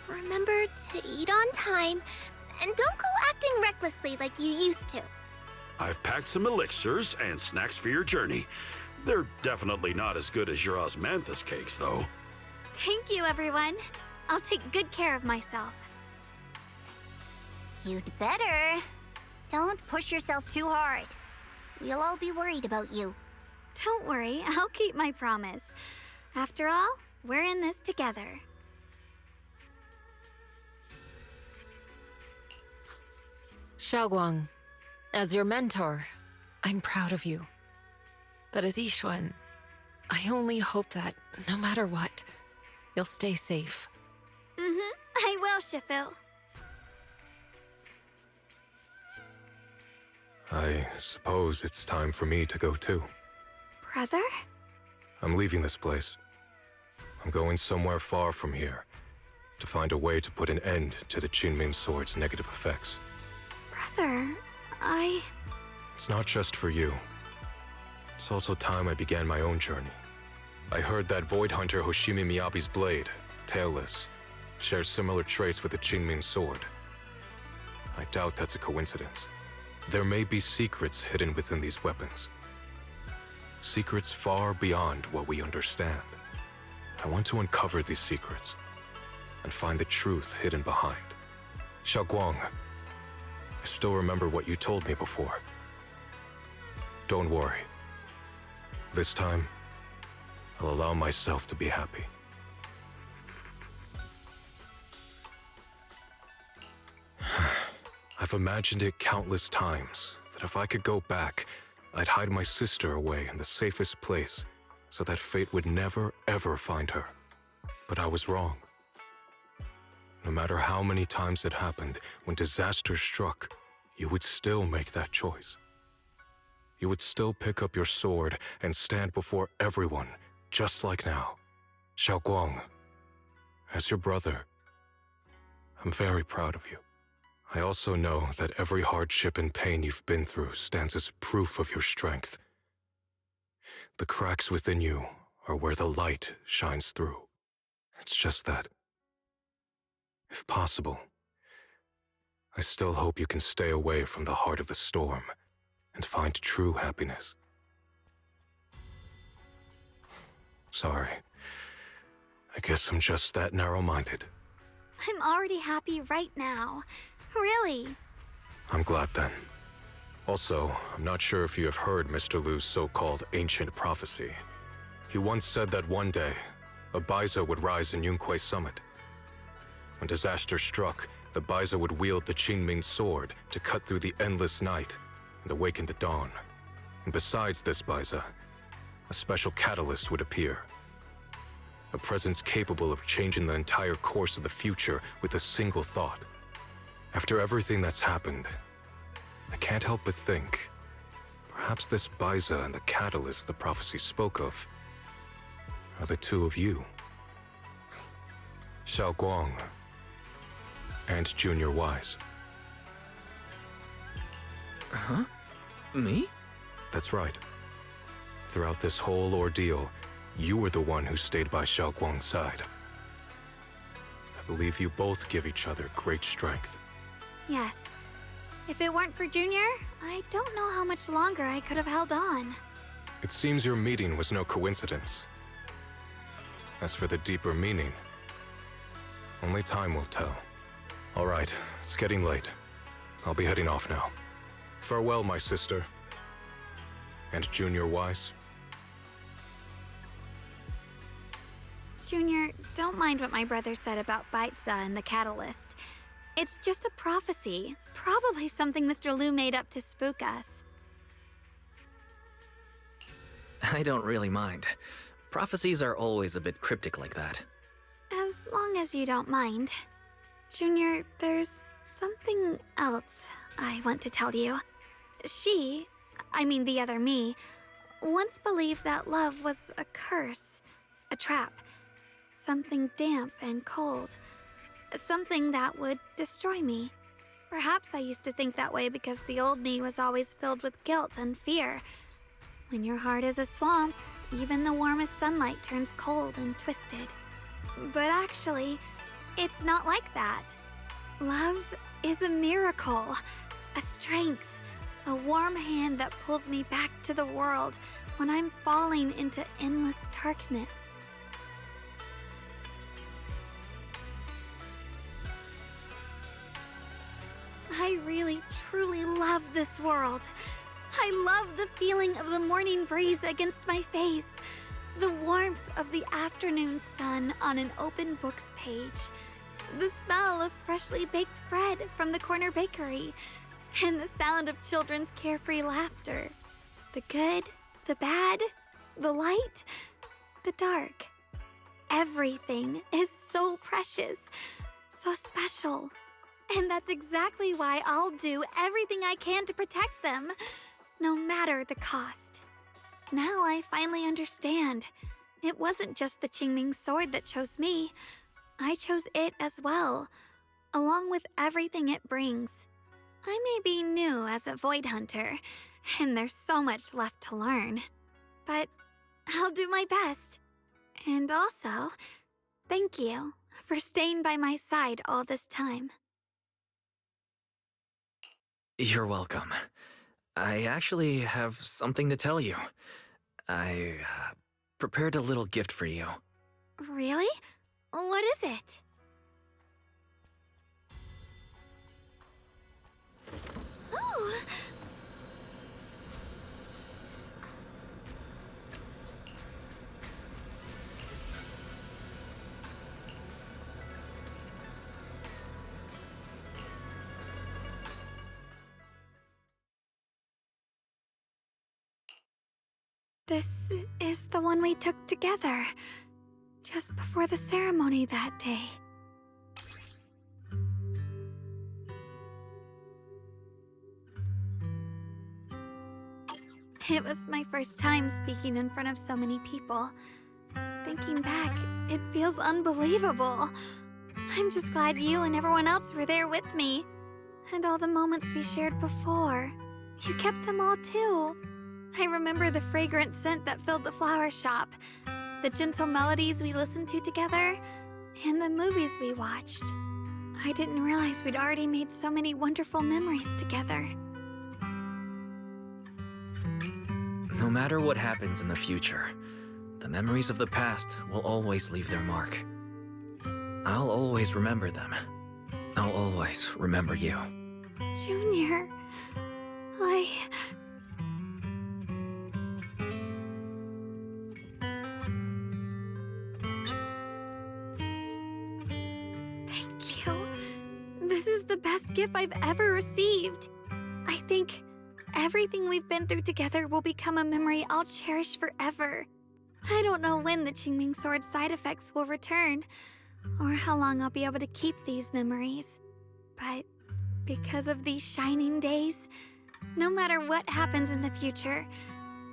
Remember to eat on time, and don't go acting recklessly like you used to. I've packed some elixirs and snacks for your journey. They're definitely not as good as your osmanthus cakes, though. Thank you, everyone. I'll take good care of myself. You'd better. Don't push yourself too hard. We'll all be worried about you. Don't worry, I'll keep my promise. After all, we're in this together. Xiaoguang, as your mentor, I'm proud of you. But as Yixuan, I only hope that, no matter what, you'll stay safe. I will, Shifu. I suppose it's time for me to go too. Brother? I'm leaving this place. I'm going somewhere far from here to find a way to put an end to the Qingming Sword's negative effects. Brother, It's not just for you. It's also time I began my own journey. I heard that Void Hunter Hoshimi Miyabi's blade, Tailless, shares similar traits with the Qingming Sword. I doubt that's a coincidence. There may be secrets hidden within these weapons. Secrets far beyond what we understand. I want to uncover these secrets and find the truth hidden behind. Xiaoguang, I still remember what you told me before. Don't worry. This time, I'll allow myself to be happy. I've imagined it countless times, that if I could go back, I'd hide my sister away in the safest place, so that fate would never, ever find her. But I was wrong. No matter how many times it happened, when disaster struck, you would still make that choice. You would still pick up your sword and stand before everyone, just like now. Xiaoguang, as your brother, I'm very proud of you. I also know that every hardship and pain you've been through stands as proof of your strength. The cracks within you are where the light shines through. It's just that, if possible, I still hope you can stay away from the heart of the storm and find true happiness. Sorry. I guess I'm just that narrow-minded. I'm already happy right now. Really. I'm glad then. Also, I'm not sure if you have heard Mr. Liu's so-called ancient prophecy. He once said that one day, a Baiza would rise in Yunque Summit. When disaster struck, the Baiza would wield the Qingming Sword to cut through the endless night and awaken the dawn. And besides this Baiza, a special catalyst would appear. A presence capable of changing the entire course of the future with a single thought. After everything that's happened, I can't help but think, perhaps this Baiza and the catalyst the prophecy spoke of are the two of you. Xiao Guang and Junior Wise. Huh? Me? That's right. Throughout this whole ordeal, you were the one who stayed by Xiao Guang's side. I believe you both give each other great strength. Yes. If it weren't for Junior, I don't know how much longer I could have held on. It seems your meeting was no coincidence. As for the deeper meaning, only time will tell. All right, it's getting late. I'll be heading off now. Farewell, my sister. And Junior Wise. Junior, don't mind what my brother said about Baiza and the catalyst. It's just a prophecy. Probably something Mr. Liu made up to spook us. I don't really mind. Prophecies are always a bit cryptic like that. As long as you don't mind. Junior, there's something else I want to tell you. I mean the other me, once believed that love was a curse, a trap, something damp and cold, something that would destroy me. Perhaps I used to think that way because the old me was always filled with guilt and fear. When your heart is a swamp, even the warmest sunlight turns cold and twisted. But actually, it's not like that. Love is a miracle, a strength, a warm hand that pulls me back to the world when I'm falling into endless darkness. I really, truly love this world. I love the feeling of the morning breeze against my face, the warmth of the afternoon sun on an open book's page, the smell of freshly baked bread from the corner bakery, and the sound of children's carefree laughter. The good, the bad, the light, the dark. Everything is so precious, so special. And that's exactly why I'll do everything I can to protect them, no matter the cost. Now I finally understand. It wasn't just the Qingming sword that chose me. I chose it as well, along with everything it brings. I may be new as a Void Hunter, and there's so much left to learn. But I'll do my best. And also, thank you for staying by my side all this time. You're welcome. I actually have something to tell you. I prepared a little gift for you. Really? What is it? Ooh! This is the one we took together, just before the ceremony that day. It was my first time speaking in front of so many people. Thinking back, it feels unbelievable. I'm just glad you and everyone else were there with me. And all the moments we shared before. You kept them all too. I remember the fragrant scent that filled the flower shop, the gentle melodies we listened to together, and the movies we watched. I didn't realize we'd already made so many wonderful memories together. No matter what happens in the future, the memories of the past will always leave their mark. I'll always remember them. I'll always remember you. Junior, Thank you. This is the best gift I've ever received. I think everything we've been through together will become a memory I'll cherish forever. I don't know when the Qingming Sword's side effects will return, or how long I'll be able to keep these memories. But because of these shining days, no matter what happens in the future,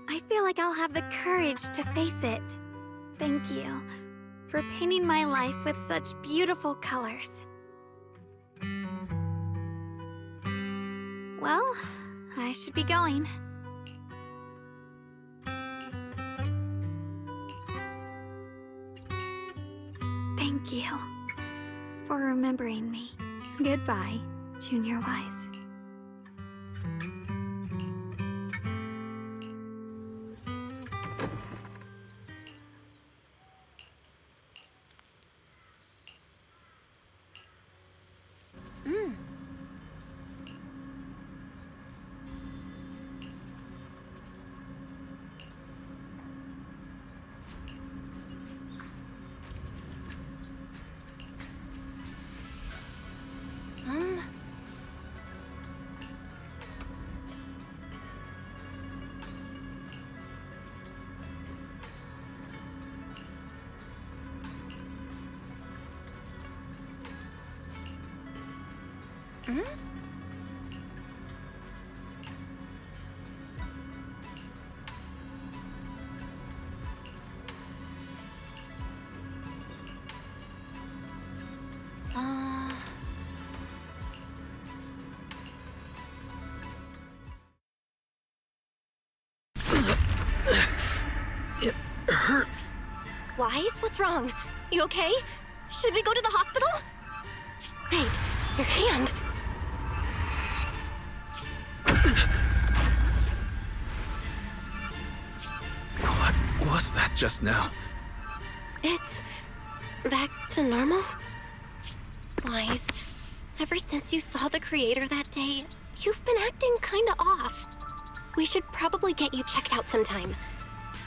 I feel like I'll have the courage to face it. Thank you for painting my life with such beautiful colors. Well, I should be going. Thank you for remembering me. Goodbye, Junior Wise. It hurts. Wise, what's wrong? You okay? Should we go to the hospital? Wait, your hand. What was that just now? It's back to normal? Wise, ever since you saw the creator that day, you've been acting kinda off. We should probably get you checked out sometime.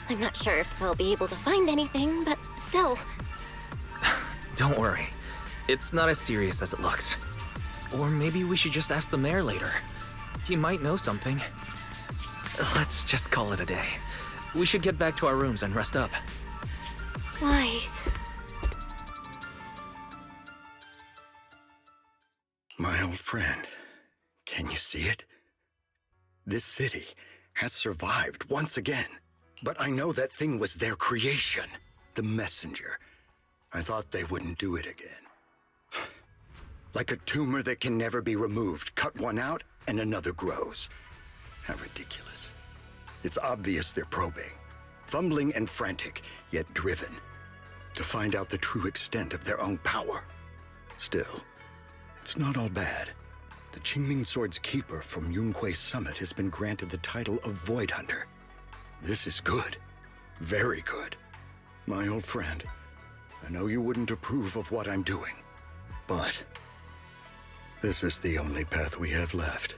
I'm not sure if they'll be able to find anything, but still. Don't worry. It's not as serious as it looks. Or maybe we should just ask the mayor later. He might know something. Let's just call it a day. We should get back to our rooms and rest up. Wise. My old friend, can you see it? This city has survived once again. But I know that thing was their creation, the messenger. I thought they wouldn't do it again. Like a tumor that can never be removed. Cut one out and another grows. How ridiculous. It's obvious they're probing. Fumbling and frantic, yet driven. To find out the true extent of their own power. Still, it's not all bad. The Qingming Sword's keeper from Yunkui's summit has been granted the title of Void Hunter. This is good. Very good. My old friend, I know you wouldn't approve of what I'm doing, but this is the only path we have left.